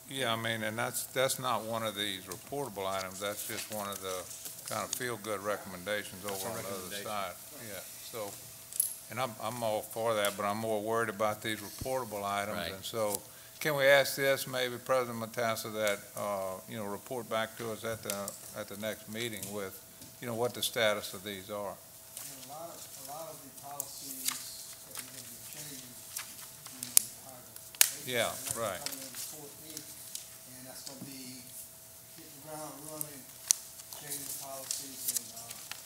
yeah, I mean, and that's not one of these reportable items. That's just one of the kind of feel-good recommendations over on the other side. Yeah, so, and I'm all for that, but I'm more worried about these reportable items. Right. And so, can we ask this, maybe President Matassa, that, report back to us at the next meeting with, what the status of these are? And a lot of the policies that we're going to be changing, Yeah, right. coming in the 14th, and that's going to be hit the ground running, changing policies.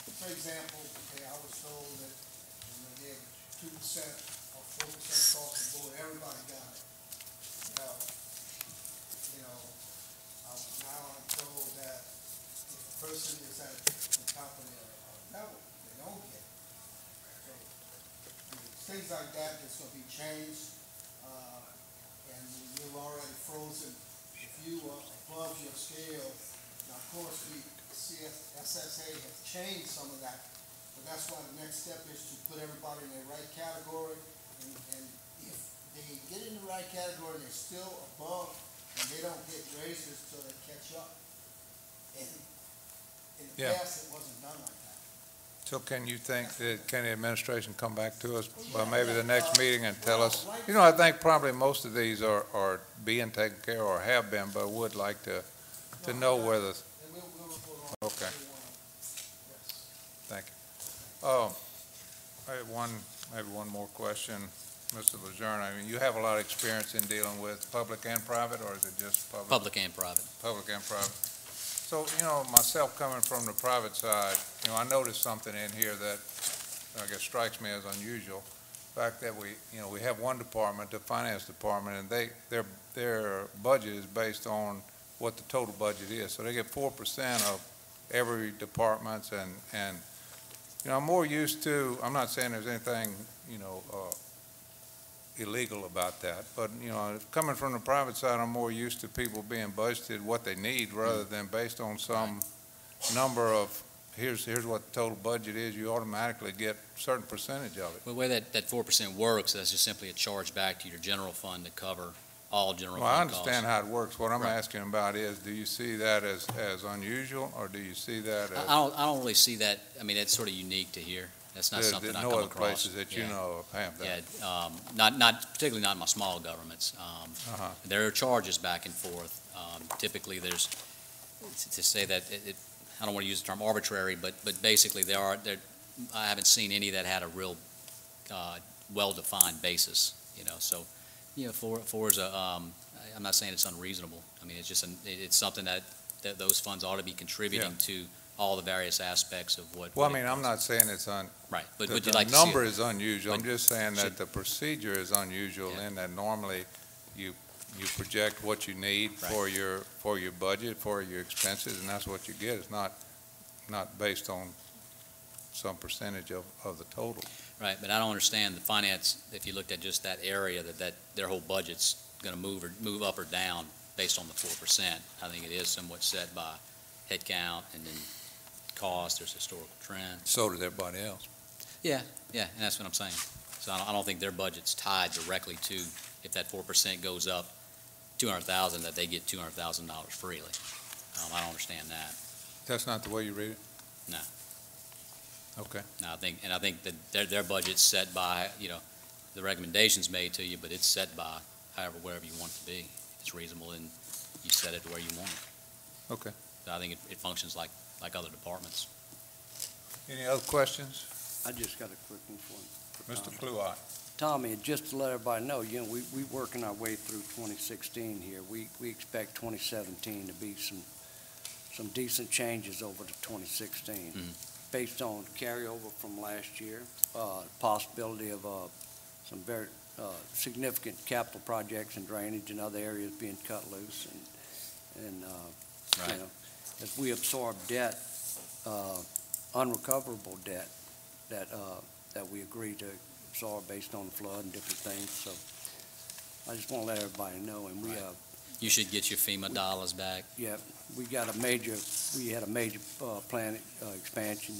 And for example, okay, I was told that they have 2% or 4% cost of board. Everybody got it. Now I'm told that if a person is at the top of their level, they don't get it. So things like that that's going to be changed, and you've already frozen. If you are above your scale, now of course SSA has changed some of that, but that's why the next step is to put everybody in the right category, and if they get in the right category and they're still above, and they don't get raises till they catch up. And in the Yeah. past, it wasn't done like that. So can you think that, can the administration come back to us by maybe the next meeting and tell us? I think probably most of these are being taken care of or have been, but would like to know whether, And we'll report on okay, yes. thank you. I have maybe one more question, Mr. Lejeune. I mean, you have a lot of experience in dealing with public and private, or is it just public? Public and private. Public and private. So, myself coming from the private side, I noticed something in here that I guess strikes me as unusual. The fact that we have one department, the finance department, and their budget is based on what the total budget is. So they get 4% of every department's, and I'm more used to, I'm not saying there's anything, illegal about that, but, coming from the private side, I'm more used to people being budgeted what they need rather than based on some number of, here's what the total budget is, you automatically get a certain percentage of it. The way that 4% works, that's just simply a charge back to your general fund to cover all general Well, I fund costs. understand how it works. What I'm Right. asking about is, do you see that as unusual, or do you see that as? I don't really see that. I mean, it's sort of unique to here. That's not something I come No other across. places that you Yeah. know of have that? Yeah, not particularly not in my small governments. Uh-huh. There are charges back and forth. Typically, there's, to say that, I don't want to use the term arbitrary, but basically I haven't seen any that had a real well-defined basis, so, four is I'm not saying it's unreasonable. I mean, it's just, it's something that those funds ought to be contributing to all the various aspects of what. Well, I mean, I'm not saying it's Right, but the would you like to see number it? is unusual. I'm But just saying should- that the procedure is unusual Yeah. in that normally you project what you need Right. for your budget, for your expenses, and that's what you get. It's not based on some percentage of the total. Right, but I don't understand the finance, if you looked at just that area, that their whole budget's going to move up or down based on the 4%. I think it is somewhat set by head count and then cost, there's historical trend. So does everybody else. Yeah, and that's what I'm saying. So I don't think their budget's tied directly to, if that 4% goes up 200,000, that they get $200,000 freely. I don't understand that. That's not the way you read it? No. Okay. No, I think that their budget's set by, the recommendations made to you, but it's set by wherever you want it to be. It's reasonable, and you set it where you want it. Okay. So I think it functions like other departments. Any other questions? I just got a quick one for you. Mr. Cluey. Tommy, just to let everybody know, we working our way through 2016 here. We expect 2017 to be some decent changes over to 2016, based on carryover from last year, possibility of some very significant capital projects and drainage and other areas being cut loose, and Right. as we absorb debt, unrecoverable debt that we agreed to absorb based on the flood and different things. So I just want to let everybody know, and we Right. You should get your FEMA dollars back. we had a major plant expansion,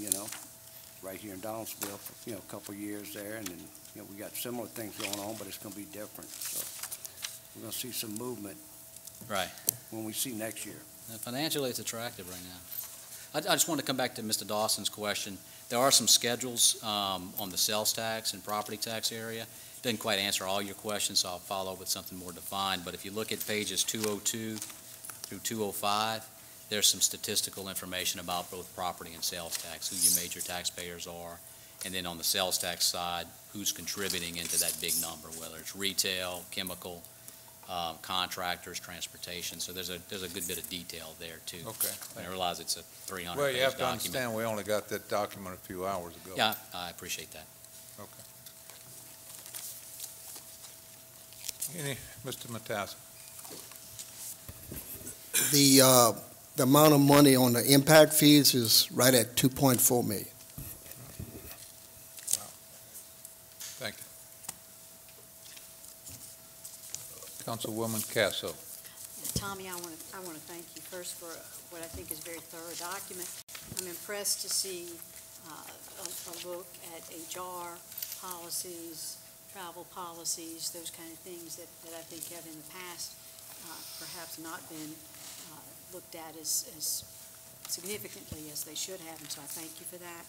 right here in Donaldsonville for, a couple of years there, and then, we got similar things going on, but it's going to be different. So we're going to see some movement. Right. When we see next year. Financially, it's attractive right now. I just want to come back to Mr. Dawson's question. There are some schedules on the sales tax and property tax area. Didn't quite answer all your questions, so I'll follow up with something more defined. But if you look at pages 202 through 205, there's some statistical information about both property and sales tax, who your major taxpayers are, and then on the sales tax side, who's contributing into that big number, whether it's retail, chemical, contractors, transportation. So there's a good bit of detail there too. Okay. I realize it's a 300-page document. Well, you have to understand, we only got that document a few hours ago. Yeah, I appreciate that. Okay. Mr. Matassi? The amount of money on the impact fees is right at $2.4 million. Thank you. Councilwoman Casso. Tommy, I want to thank you first for what I think is a very thorough document. I'm impressed to see a look at HR policies, travel policies, those kind of things that I think have in the past perhaps not been looked at as significantly as they should have, and so I thank you for that.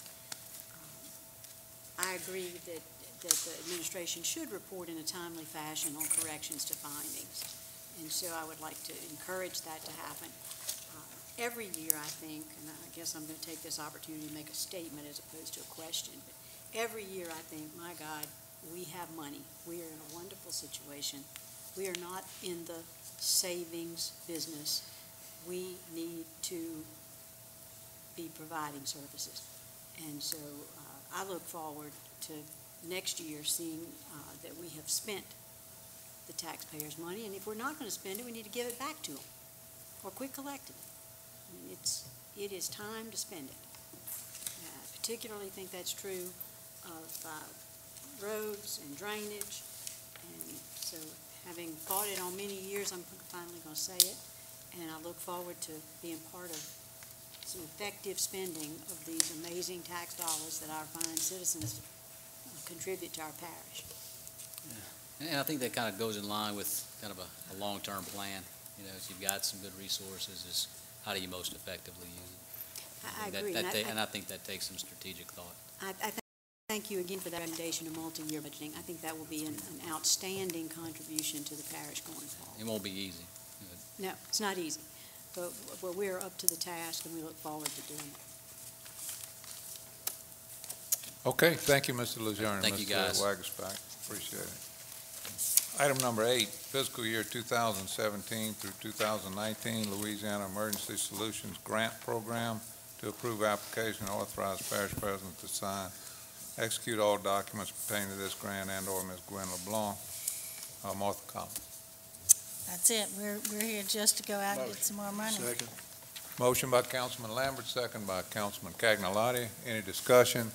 I agree that the administration should report in a timely fashion on corrections to findings, and so I would like to encourage that to happen. Every year, I think, and I guess I'm going to take this opportunity to make a statement as opposed to a question, but every year I think, my God, we have money. We are in a wonderful situation. We are not in the savings business. We need to be providing services. And so I look forward to next year seeing that we have spent the taxpayers' money, and if we're not going to spend it, we need to give it back to them or quit collecting it. I mean, it is time to spend it. I particularly think that's true of roads and drainage, and so having fought it on many years, I'm finally going to say it, and I look forward to being part of some effective spending of these amazing tax dollars that our fine citizens contribute to our parish. Yeah. And I think that kind of goes in line with kind of a long-term plan. If you've got some good resources, is how do you most effectively use it? I agree. And I think that takes some strategic thought. Thank you again for that recommendation of multi-year budgeting. I think that will be an outstanding contribution to the parish going forward. It won't be easy. No, it's not easy, but we're up to the task, and we look forward to doing it. Okay, thank you, Mr. Lejeune. Thank you, guys. Mr. Wagerspack, appreciate it. Item number 8, fiscal year 2017 through 2019 Louisiana Emergency Solutions Grant Program, to approve application and authorize parish president to sign, execute all documents pertaining to this grant, and/or Ms. Gwen LeBlanc. Martha Collins. That's it. We're here just to go out and get some more money. Second. Motion by Councilman Lambert, second by Councilman Cagnolati. Any discussion?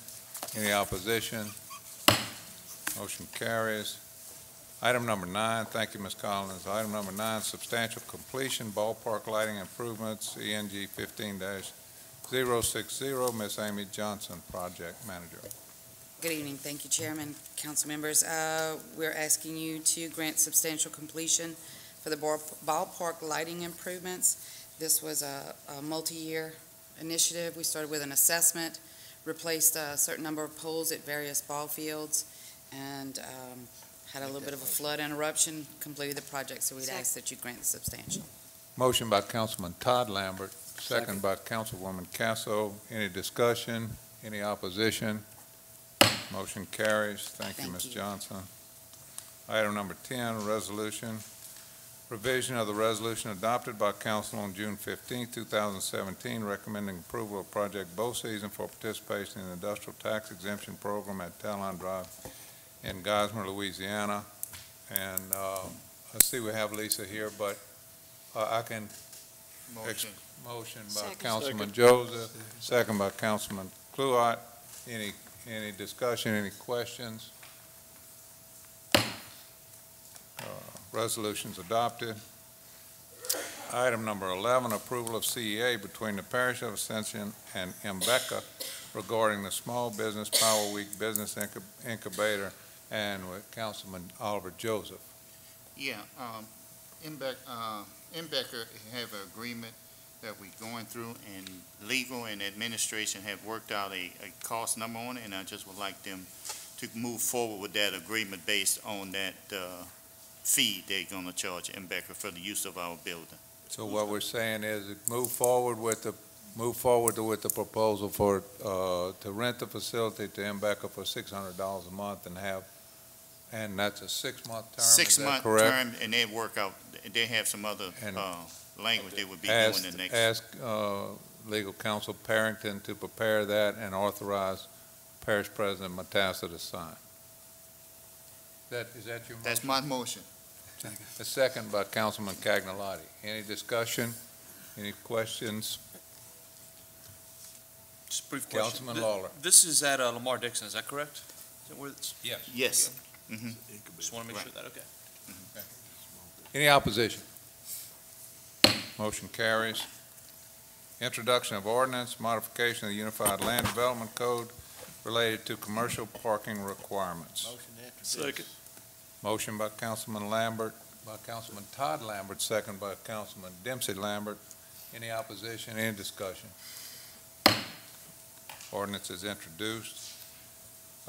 Any opposition? Motion carries. Item number 9, thank you, Ms. Collins. Item number 9, substantial completion, ballpark lighting improvements, ENG 15-060. Ms. Amy Johnson, project manager. Good evening. Thank you, Chairman, council members. We're asking you to grant substantial completion for the ballpark lighting improvements. This was a multi-year initiative. We started with an assessment, replaced a certain number of poles at various ball fields, and had a little bit of a flood interruption, completed the project, so we'd ask that you grant the substantial. Motion by Councilman Todd Lambert, second by Councilwoman Casso. Any discussion? Any opposition? Motion carries. Thank you, Thank Ms. you. Johnson. Item number 10, resolution. Revision of the resolution adopted by council on June 15, 2017, recommending approval of Project Bow Season for participation in the industrial tax exemption program at Talon Drive in Gosmer, Louisiana. And I see we have Lisa here, but I can Motion. motion by Second. Councilman Joseph, second by Councilman Kluart. Any discussion, any questions? Resolutions adopted. Item number 11, approval of CEA between the Parish of Ascension and Mbecca regarding the Small Business Power Week Business Incubator, and with Councilman Oliver Joseph. Yeah, Becker have an agreement that we're going through, and legal and administration have worked out a cost number on it, and I just would like them to move forward with that agreement based on that fee they're gonna charge Becker for the use of our building. So what we're saying is move forward with the proposal for, to rent the facility to Mbecca for $600 a month and that's a 6-month term, is that 6-month correct? term, and they work out, they have some other And language they would be doing the next. Ask legal counsel Parrington to prepare that and authorize Parish President Matassa to sign. Is that your motion? That's my motion. A second by Councilman Cagnolati. Any discussion? Any questions? Just a brief question. Councilman Lawler. This is at Lamar Dixon, is that correct? Is that where it's, Yes. Yes. Mhm. just want to make sure that, okay. Any opposition? Motion carries. Introduction of ordinance, modification of the Unified Land Development Code related to commercial parking requirements. Second. Motion by Councilman Lambert, by Councilman Todd Lambert, second by Councilman Dempsey Lambert. Any opposition, any discussion? Ordinance is introduced.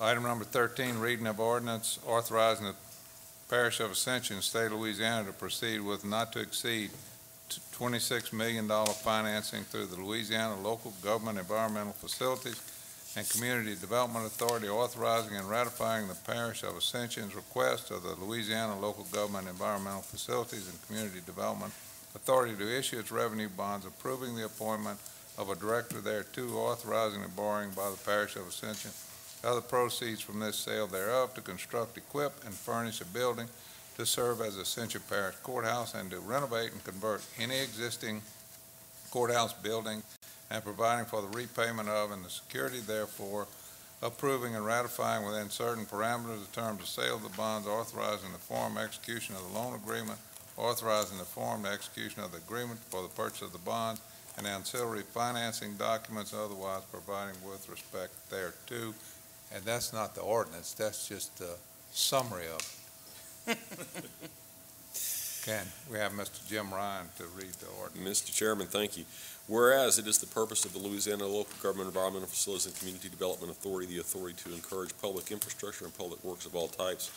Item number 13, reading of ordinance authorizing the Parish of Ascension, State of Louisiana, to proceed with not to exceed $26 million financing through the Louisiana Local Government Environmental Facilities and Community Development Authority, authorizing and ratifying the Parish of Ascension's request of the Louisiana Local Government Environmental Facilities and Community Development Authority to issue its revenue bonds, approving the appointment of a director thereto, authorizing the borrowing by the Parish of Ascension other proceeds from this sale thereof to construct, equip, and furnish a building to serve as Ascension Parish Courthouse, and to renovate and convert any existing courthouse building, and providing for the repayment of and the security therefore, approving and ratifying within certain parameters the terms of sale of the bonds, authorizing the form execution of the loan agreement, authorizing the form execution of the agreement for the purchase of the bonds, and ancillary financing documents, otherwise providing with respect thereto. And that's not the ordinance, that's just a summary of it. We have Mr. Jim Ryan to read the ordinance. Mr. Chairman, thank you. Whereas it is the purpose of the Louisiana Local Government Environmental Facilities and Community Development Authority, the authority to encourage public infrastructure and public works of all types,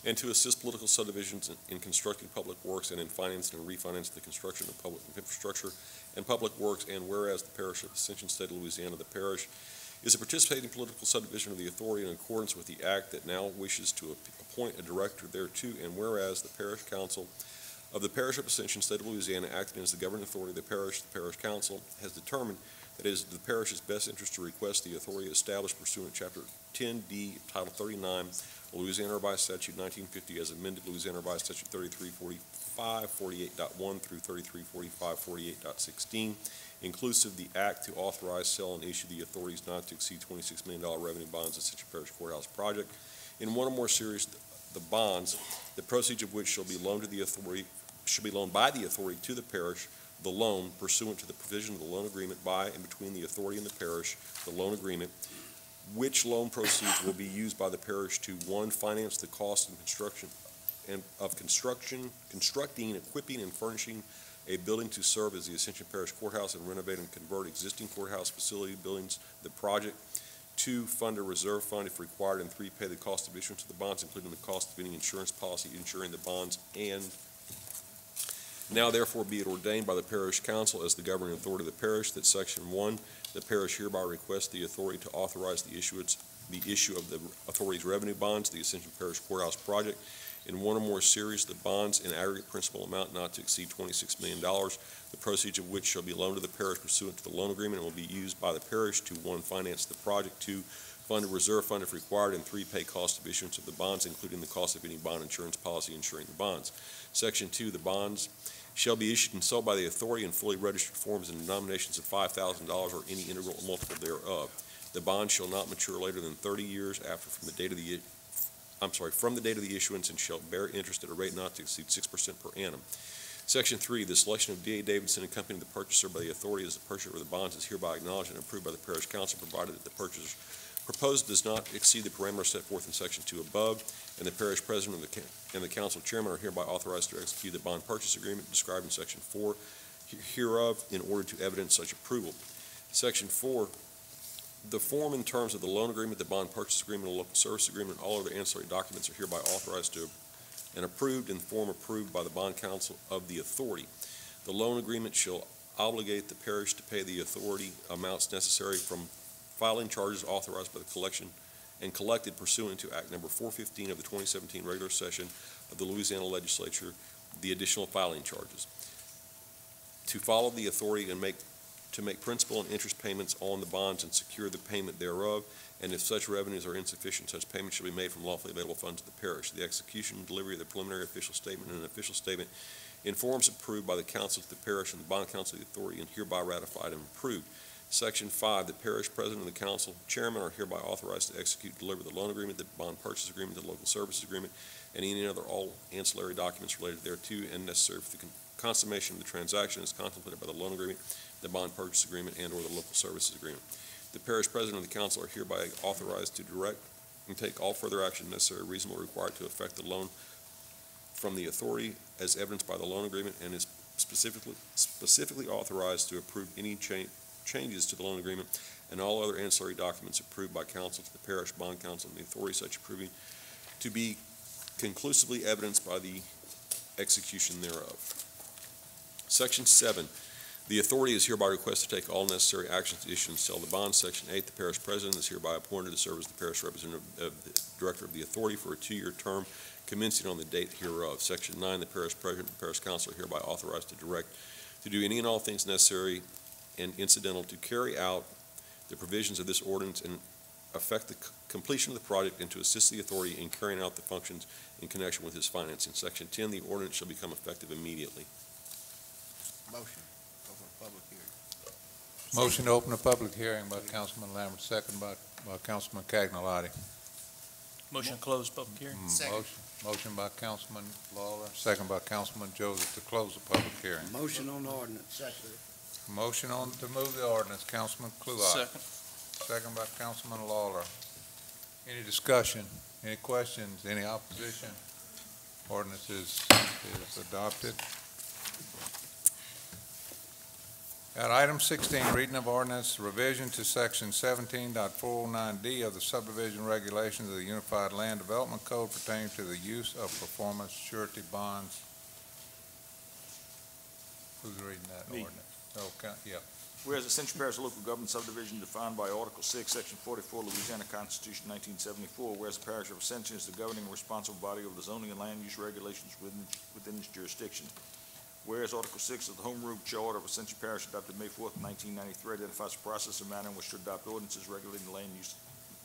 and to assist political subdivisions in constructing public works and in financing and refinancing the construction of public infrastructure and public works, and whereas the Parish of Ascension, State of Louisiana, the parish, is a participating political subdivision of the authority in accordance with the act that now wishes to appoint a director thereto, and whereas the Parish Council of the Parish of Ascension, State of Louisiana, acting as the governing authority of the parish council, has determined that it is the parish's best interest to request the authority established pursuant to Chapter 10D, Title 39, Louisiana Revised Statute 1950, as amended Louisiana Revised Statute 3345, 48.1 through 3345, 48.16, inclusive of the act to authorize, sell, and issue the authorities not to exceed $26 million revenue bonds at Ascension Parish Courthouse project in one or more series, the bonds, the proceeds of which shall be loaned by the authority to the parish, the loan pursuant to the provision of the loan agreement by and between the authority and the parish, the loan agreement, which loan proceeds will be used by the parish to, 1, finance the cost and constructing, equipping, and furnishing a building to serve as the Ascension Parish Courthouse and renovate and convert existing courthouse facility buildings, the project. 2, fund a reserve fund if required, and 3, pay the cost of issuance of the bonds, including the cost of any insurance policy insuring the bonds. And now therefore be it ordained by the Parish Council as the governing authority of the parish that Section 1, the parish hereby requests the authority to authorize the issuance the issue of the authority's revenue bonds, the Ascension Parish Courthouse project, in one or more series of the bonds in aggregate principal amount not to exceed $26 million, the proceeds of which shall be loaned to the parish pursuant to the loan agreement and will be used by the parish to, 1, finance the project, 2, fund a reserve fund if required, and 3, pay cost of issuance of the bonds, including the cost of any bond insurance policy insuring the bonds. Section 2, the bonds shall be issued and sold by the authority in fully registered forms in denominations of $5,000 or any integral multiple thereof. The bond shall not mature later than 30 years from the date of the issuance, and shall bear interest at a rate not to exceed 6% per annum. Section 3, the selection of D.A. Davidson and Company, the purchaser by the authority as the purchaser of the bonds, is hereby acknowledged and approved by the parish council, provided that the purchase proposed does not exceed the parameters set forth in Section 2 above, and the parish president and the council chairman are hereby authorized to execute the bond purchase agreement described in Section 4 hereof in order to evidence such approval. Section 4, the form and terms of the loan agreement, the bond purchase agreement, the local service agreement, and all other ancillary documents are hereby authorized to and approved in the form approved by the bond council of the authority. The loan agreement shall obligate the parish to pay the authority amounts necessary from filing charges authorized by the collection and collected pursuant to Act Number 415 of the 2017 regular session of the Louisiana Legislature, the additional filing charges. To follow the authority and to make principal and interest payments on the bonds and secure the payment thereof, and if such revenues are insufficient, such payments shall be made from lawfully available funds of the parish. The execution and delivery of the preliminary official statement and an official statement in forms approved by the council to the parish and the bond council of the authority and hereby ratified and approved. Section 5, the parish president and the council chairman are hereby authorized to execute and deliver the loan agreement, the bond purchase agreement, the local services agreement, and any other all ancillary documents related thereto and necessary for the consummation of the transaction as contemplated by the loan agreement, the bond purchase agreement, and or the local services agreement. The parish president and the council are hereby authorized to direct and take all further action necessary, reasonable, or required to effect the loan from the authority as evidenced by the loan agreement, and is specifically authorized to approve any changes to the loan agreement and all other ancillary documents approved by council to the parish, bond council, and the authority such approving to be conclusively evidenced by the execution thereof. Section 7, the authority is hereby requested to take all necessary actions to issue and sell the bonds. Section 8, the parish president is hereby appointed to serve as the parish representative of the director of the authority for a 2-year term commencing on the date hereof. Section 9, the parish president and the parish council are hereby authorized to direct to do any and all things necessary and incidental to carry out the provisions of this ordinance and affect the completion of the project and to assist the authority in carrying out the functions in connection with his financing. Section 10, the ordinance shall become effective immediately. Motion, open public hearing. Motion to open a public hearing by Councilman Lambert, second by Councilman Cagnolati. Motion to close public hearing. Motion by Councilman Lawler, second by Councilman Joseph to close the public hearing. Motion on the ordinance. Second. Motion on to move the ordinance, Councilman Kluot. Second. Second by Councilman Lawler. Any discussion, any questions, any opposition? Ordinance is adopted. At item 16, reading of ordinance, revision to section 17.409D of the subdivision regulations of the Unified Land Development Code pertaining to the use of performance surety bonds. Who's reading that Me. ordinance? Okay, yeah. Whereas Ascension Parish local government subdivision defined by Article 6, Section 44, Louisiana Constitution 1974, whereas the Parish of Ascension is the governing and responsible body of the zoning and land use regulations within its jurisdiction. Whereas Article 6 of the Home Rule Charter of Ascension Parish adopted May 4th, 1993 identifies the process and manner in which to adopt ordinances regulating the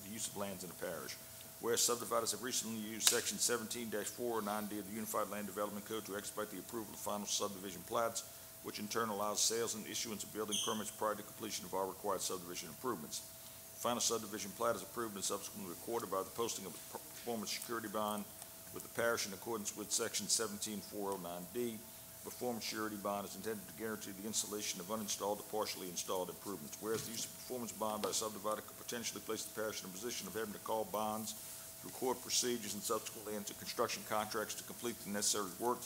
use of lands in the parish. Whereas subdividers have recently used Section 17-409D of the Unified Land Development Code to expedite the approval of final subdivision plats, which in turn allows sales and issuance of building permits prior to completion of all required subdivision improvements. The final subdivision plat is approved and subsequently recorded by the posting of a performance security bond with the parish in accordance with Section 17-409D. Performance surety bond is intended to guarantee the installation of uninstalled or partially installed improvements. Whereas the use of performance bond by a subdivider could potentially place the parish in a position of having to call bonds through court procedures and subsequently into construction contracts to complete the necessary work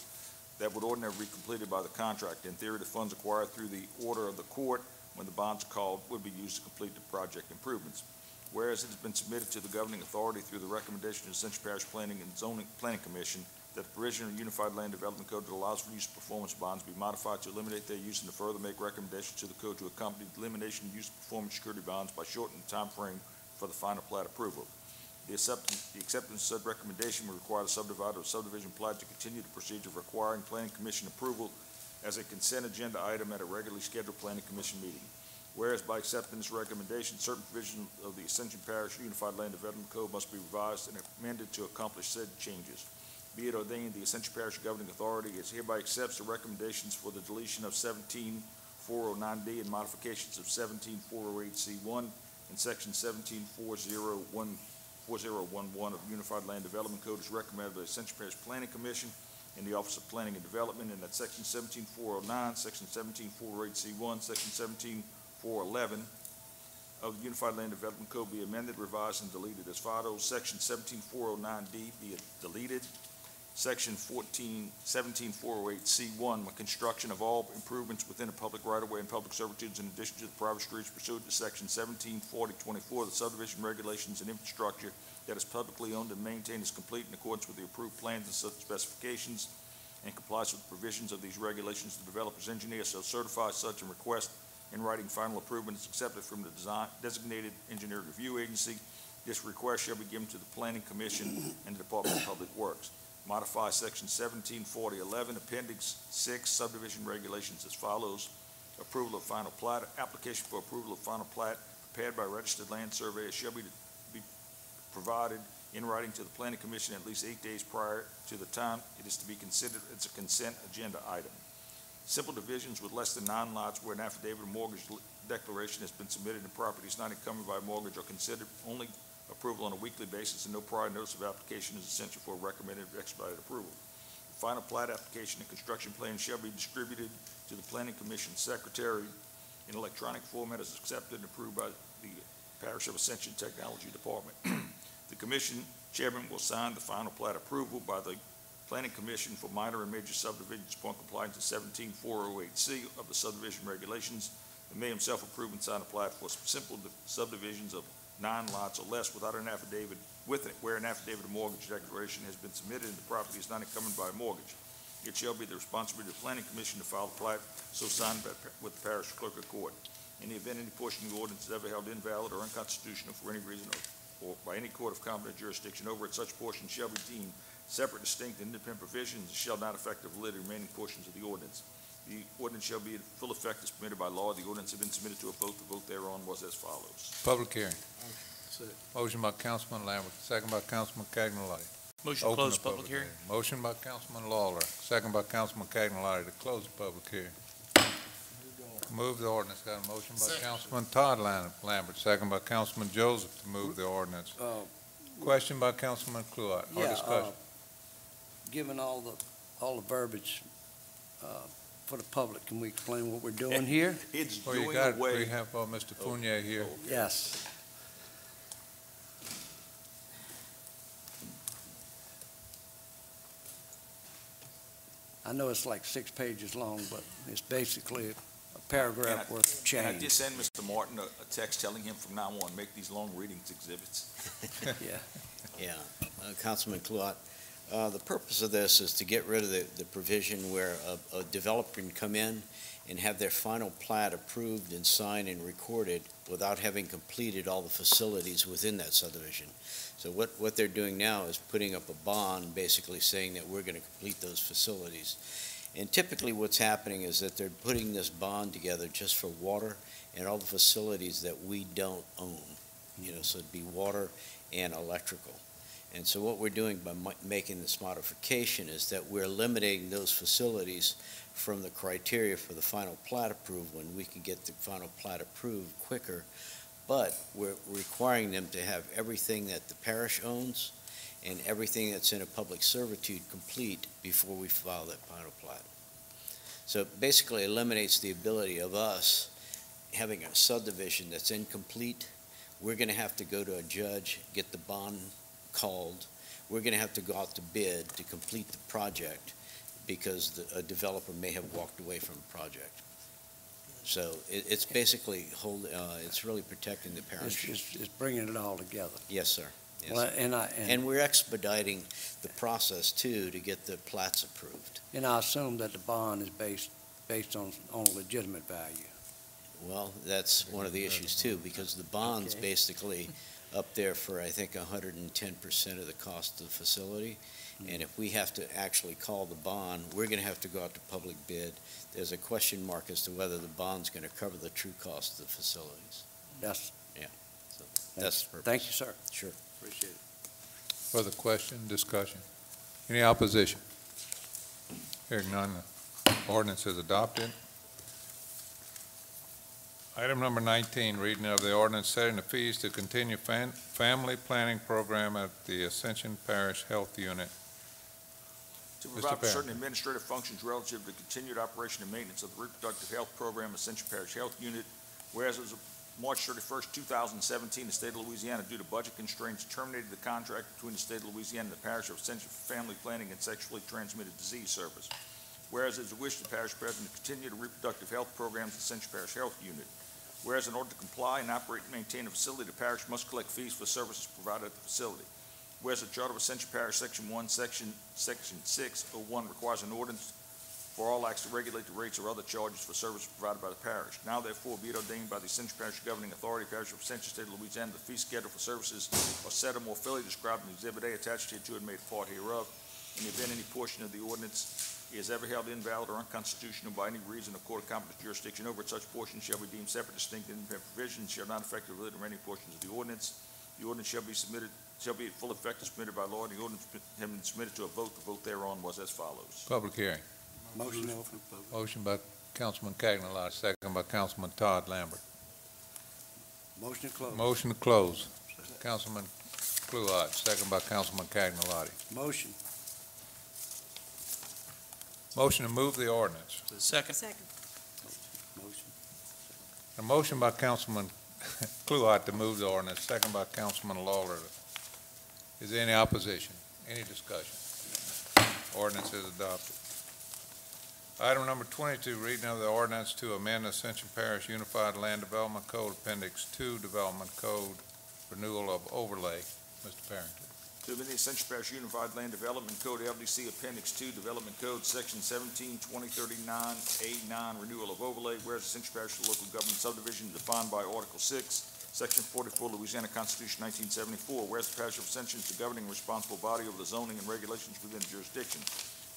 that would ordinarily be completed by the contractor. In theory, the funds acquired through the order of the court when the bonds are called would be used to complete the project improvements. Whereas it has been submitted to the governing authority through the recommendation of the Ascension Parish Planning and Zoning Planning Commission that the provision of the Unified Land Development Code that allows for use of performance bonds be modified to eliminate their use and to further make recommendations to the code to accompany the elimination and use of performance security bonds by shortening the time frame for the final plat approval. The acceptance of said recommendation will require the subdivider of subdivision plat to continue the procedure of requiring planning commission approval as a consent agenda item at a regularly scheduled planning commission meeting. Whereas by accepting this recommendation, certain provisions of the Ascension Parish Unified Land Development Code must be revised and amended to accomplish said changes. Be it ordained, the Ascension Parish Governing Authority is hereby accepts the recommendations for the deletion of 17409D and modifications of 17408C1 and Section 174014011 of Unified Land Development Code is recommended by the Ascension Parish Planning Commission in the Office of Planning and Development, and that Section 17409, Section 17408C1, Section 17411 of the Unified Land Development Code be amended, revised, and deleted as follows. Section 17409D be deleted. Section 17408C1, when construction of all improvements within a public right-of-way and public servitudes in addition to the private streets pursuant to Section 174024 of the subdivision regulations and infrastructure that is publicly owned and maintained is complete in accordance with the approved plans and such specifications and complies with the provisions of these regulations. The developer's engineer shall certify such and request in writing final approval is accepted from the designated engineer review agency. This request shall be given to the Planning Commission and the Department of Public Works. Modify Section 174011, Appendix 6, subdivision regulations as follows. Approval of final plat. Application for approval of final plat prepared by registered land surveyor shall be provided in writing to the Planning Commission at least 8 days prior to the time it is to be considered as a consent agenda item. Simple divisions with less than 9 lots where an affidavit of mortgage declaration has been submitted and property is not encumbered by a mortgage are considered only approval on a weekly basis, and no prior notice of application is essential for recommended expedited approval. The final plat application and construction plan shall be distributed to the Planning Commission Secretary in electronic format as accepted and approved by the Parish of Ascension Technology Department. The Commission Chairman will sign the final plat approval by the Planning Commission for minor and major subdivisions upon compliance with 17408C of the subdivision regulations. The Mayor himself approve and sign a plat for simple subdivisions of 9 lots or less without an affidavit, where an affidavit of mortgage declaration has been submitted and the property is not encumbered by a mortgage. It shall be the responsibility of the Planning Commission to file the plat so signed with the Parish Clerk of Court. In the event any portion of the ordinance is ever held invalid or unconstitutional for any reason or by any court of competent jurisdiction over it, such portion shall be deemed separate, distinct, and independent provisions and shall not affect the validity of remaining portions of the ordinance. The ordinance shall be in full effect as permitted by law. The ordinance has been submitted to a vote. The vote thereon was as follows. Public hearing. Motion by Councilman Lambert, second by Councilman Cagnolati. Motion to Open close the public hearing. Motion by Councilman Lawler, second by Councilman Cagnolati to close the public hearing. Move the ordinance. Got a motion by Councilman Todd Lambert, second by Councilman Joseph to move the ordinance. Question by Councilman Cluett, or discussion. Given all the verbiage for the public, can we explain what we're doing here? It's Oh, doing you got it. away. We have Mr. Fournier here. Yes. I know it's like 6 pages long, but it's basically a paragraph worth of Can I change. just send Mr. Martin a text telling him from now on, make these long readings exhibits? Yeah. Councilman Cluett, the purpose of this is to get rid of the provision where a developer can come in and have their final plat approved and signed and recorded without having completed all the facilities within that subdivision. So what they're doing now is putting up a bond, basically saying that we're going to complete those facilities. And typically what's happening is that they're putting this bond together just for water and all the facilities that we don't own. So it'd be water and electrical. And so what we're doing by making this modification is that we're eliminating those facilities from the criteria for the final plat approval, and we can get the final plat approved quicker. But we're requiring them to have everything that the parish owns and everything that's in a public servitude complete before we file that final plat. So it basically eliminates the ability of us having a subdivision that's incomplete. We're going to have to go to a judge, get the bond called. We're going to have to go out to bid to complete the project because a developer may have walked away from the project. So it's basically it's really protecting the parish. It's bringing it all together. Yes, sir. Yes, Well, sir. And we're expediting the process too to get the plats approved. And I assume that the bond is based on legitimate value. Well, that's one of the issues too, because the bonds basically up there for, I think, 110% of the cost of the facility. And if we have to actually call the bond, we're going to have to go out to public bid. There's a question mark as to whether the bond's going to cover the true cost of the facilities. Yes. So that's the purpose. Thank you, sir. Sure. Appreciate it. Further question, discussion? Any opposition? Hearing none, the ordinance is adopted. Item number 19, reading of the ordinance setting the fees to continue family planning program at the Ascension Parish Health Unit. To Mr. provide for certain Barrington. administrative functions relative to the continued operation and maintenance of the reproductive health program, Ascension Parish Health Unit, whereas as of March 31st, 2017, the state of Louisiana, due to budget constraints, terminated the contract between the state of Louisiana and the Parish of Ascension for Family Planning and Sexually Transmitted Disease Service. Whereas it is the wish of the parish president to continue the reproductive health programs at Ascension Parish Health Unit. Whereas in order to comply and operate and maintain a facility, the parish must collect fees for services provided at the facility. Whereas the Charter of Ascension Parish, Section 1, Section 601 requires an ordinance for all acts to regulate the rates or other charges for services provided by the parish. Now therefore be it ordained by the Ascension Parish Governing Authority, Parish of Ascension, State of Louisiana, the fee schedule for services are set or more fully described in Exhibit A attached hereto and made a part hereof. In the event any portion of the ordinance is ever held invalid or unconstitutional by any reason, a court of competent jurisdiction over it, such portion shall be deemed separate, distinct, and independent provisions, shall not affect the validity of any portions of the ordinance. The ordinance shall be in full effect as submitted by law, and the ordinance having been submitted to a vote, the vote thereon was as follows. Public hearing. Motion open. Motion by Councilman Cagney, second by Councilman Todd Lambert. Motion to close. Motion to close. Councilman Kluot, second by Councilman Cagney. Motion. Motion to move the ordinance. Second. Second. Motion. A motion by Councilman Kluot to move the ordinance, second by Councilman Lawler. Is there any opposition? Any discussion? Ordinance is adopted. Item number 22, reading of the ordinance to amend Ascension Parish Unified Land Development Code Appendix 2 Development Code Renewal of Overlay. Mr. Barrington. To amend the Ascension Parish Unified Land Development Code, LDC Appendix 2, Development Code, Section 17-2039A9, Renewal of Overlay, whereas Ascension Parish is a local government subdivision defined by Article 6, Section 44, Louisiana Constitution 1974, whereas the Parish of Ascension is the governing and responsible body over the zoning and regulations within the jurisdiction.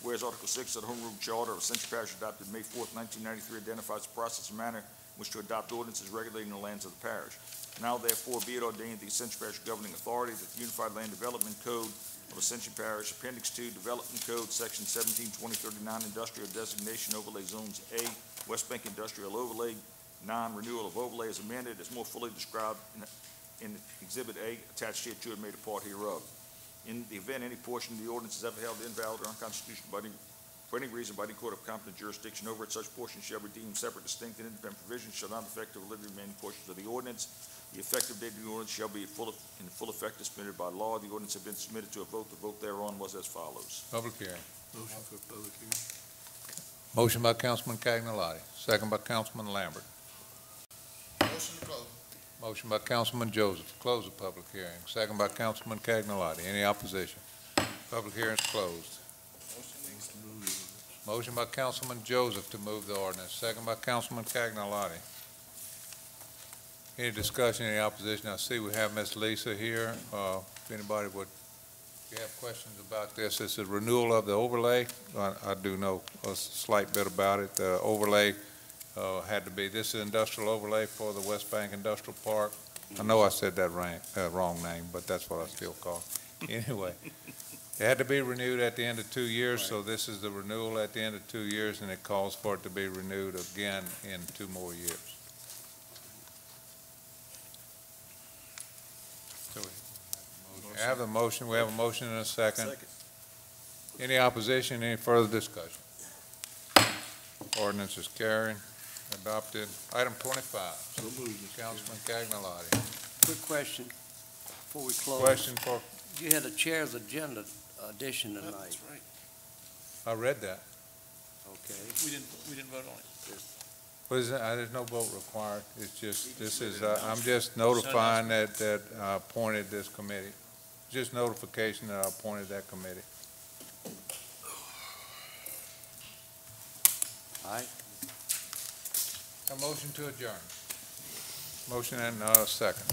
Whereas Article 6 of the Home Rule Charter of Ascension Parish adopted May 4, 1993 identifies the process and manner in which to adopt ordinances regulating the lands of the parish. Now therefore be it ordained the Ascension Parish Governing Authority that the Unified Land Development Code of Ascension Parish, Appendix 2, Development Code, Section 17-2039, Industrial Designation Overlay Zones A, West Bank Industrial Overlay, non-renewal of overlay is amended as more fully described in Exhibit A attached here to and made a part hereof. In the event any portion of the ordinance is ever held invalid or unconstitutional for any reason by any court of competent jurisdiction over it, such portions shall be deemed separate, distinct, and independent provisions shall not affect the validity of remaining portions of the ordinance. The effective date of the ordinance shall be in full effect as submitted by law. The ordinance has been submitted to a vote. The vote thereon was as follows. Public hearing. Motion for public hearing. Motion by Councilman Cagney, second by Councilman Lambert. Motion to close. Motion by Councilman Joseph to close the public hearing, second by Councilman Cagney. Any opposition? Public hearing is closed. Motion by Councilman Joseph to move the ordinance, second by Councilman Cagney. Any discussion, any opposition? I see we have Ms. Lisa here. If anybody would, if you have questions about this, it's a renewal of the overlay. I do know a slight bit about it. The overlay had to be, this is industrial overlay for the West Bank Industrial Park. I know I said that wrong name, but that's what I still call it. Anyway, it had to be renewed at the end of 2 years, so this is the renewal at the end of 2 years, and it calls for it to be renewed again in 2 more years. So we have the motion, we have a motion and a second. Any opposition, any further discussion? Ordinance is carried, adopted. Item 25. So moved. Councilman Cagney. Quick question before we close. Question for, You had a chair's agenda addition tonight. That's right. I read that. Okay. We didn't vote on it. What is that? There's no vote required. It's just, this is, I'm just notifying that I appointed this committee. Just notification that I appointed that committee. All right. A motion to adjourn. Motion and second.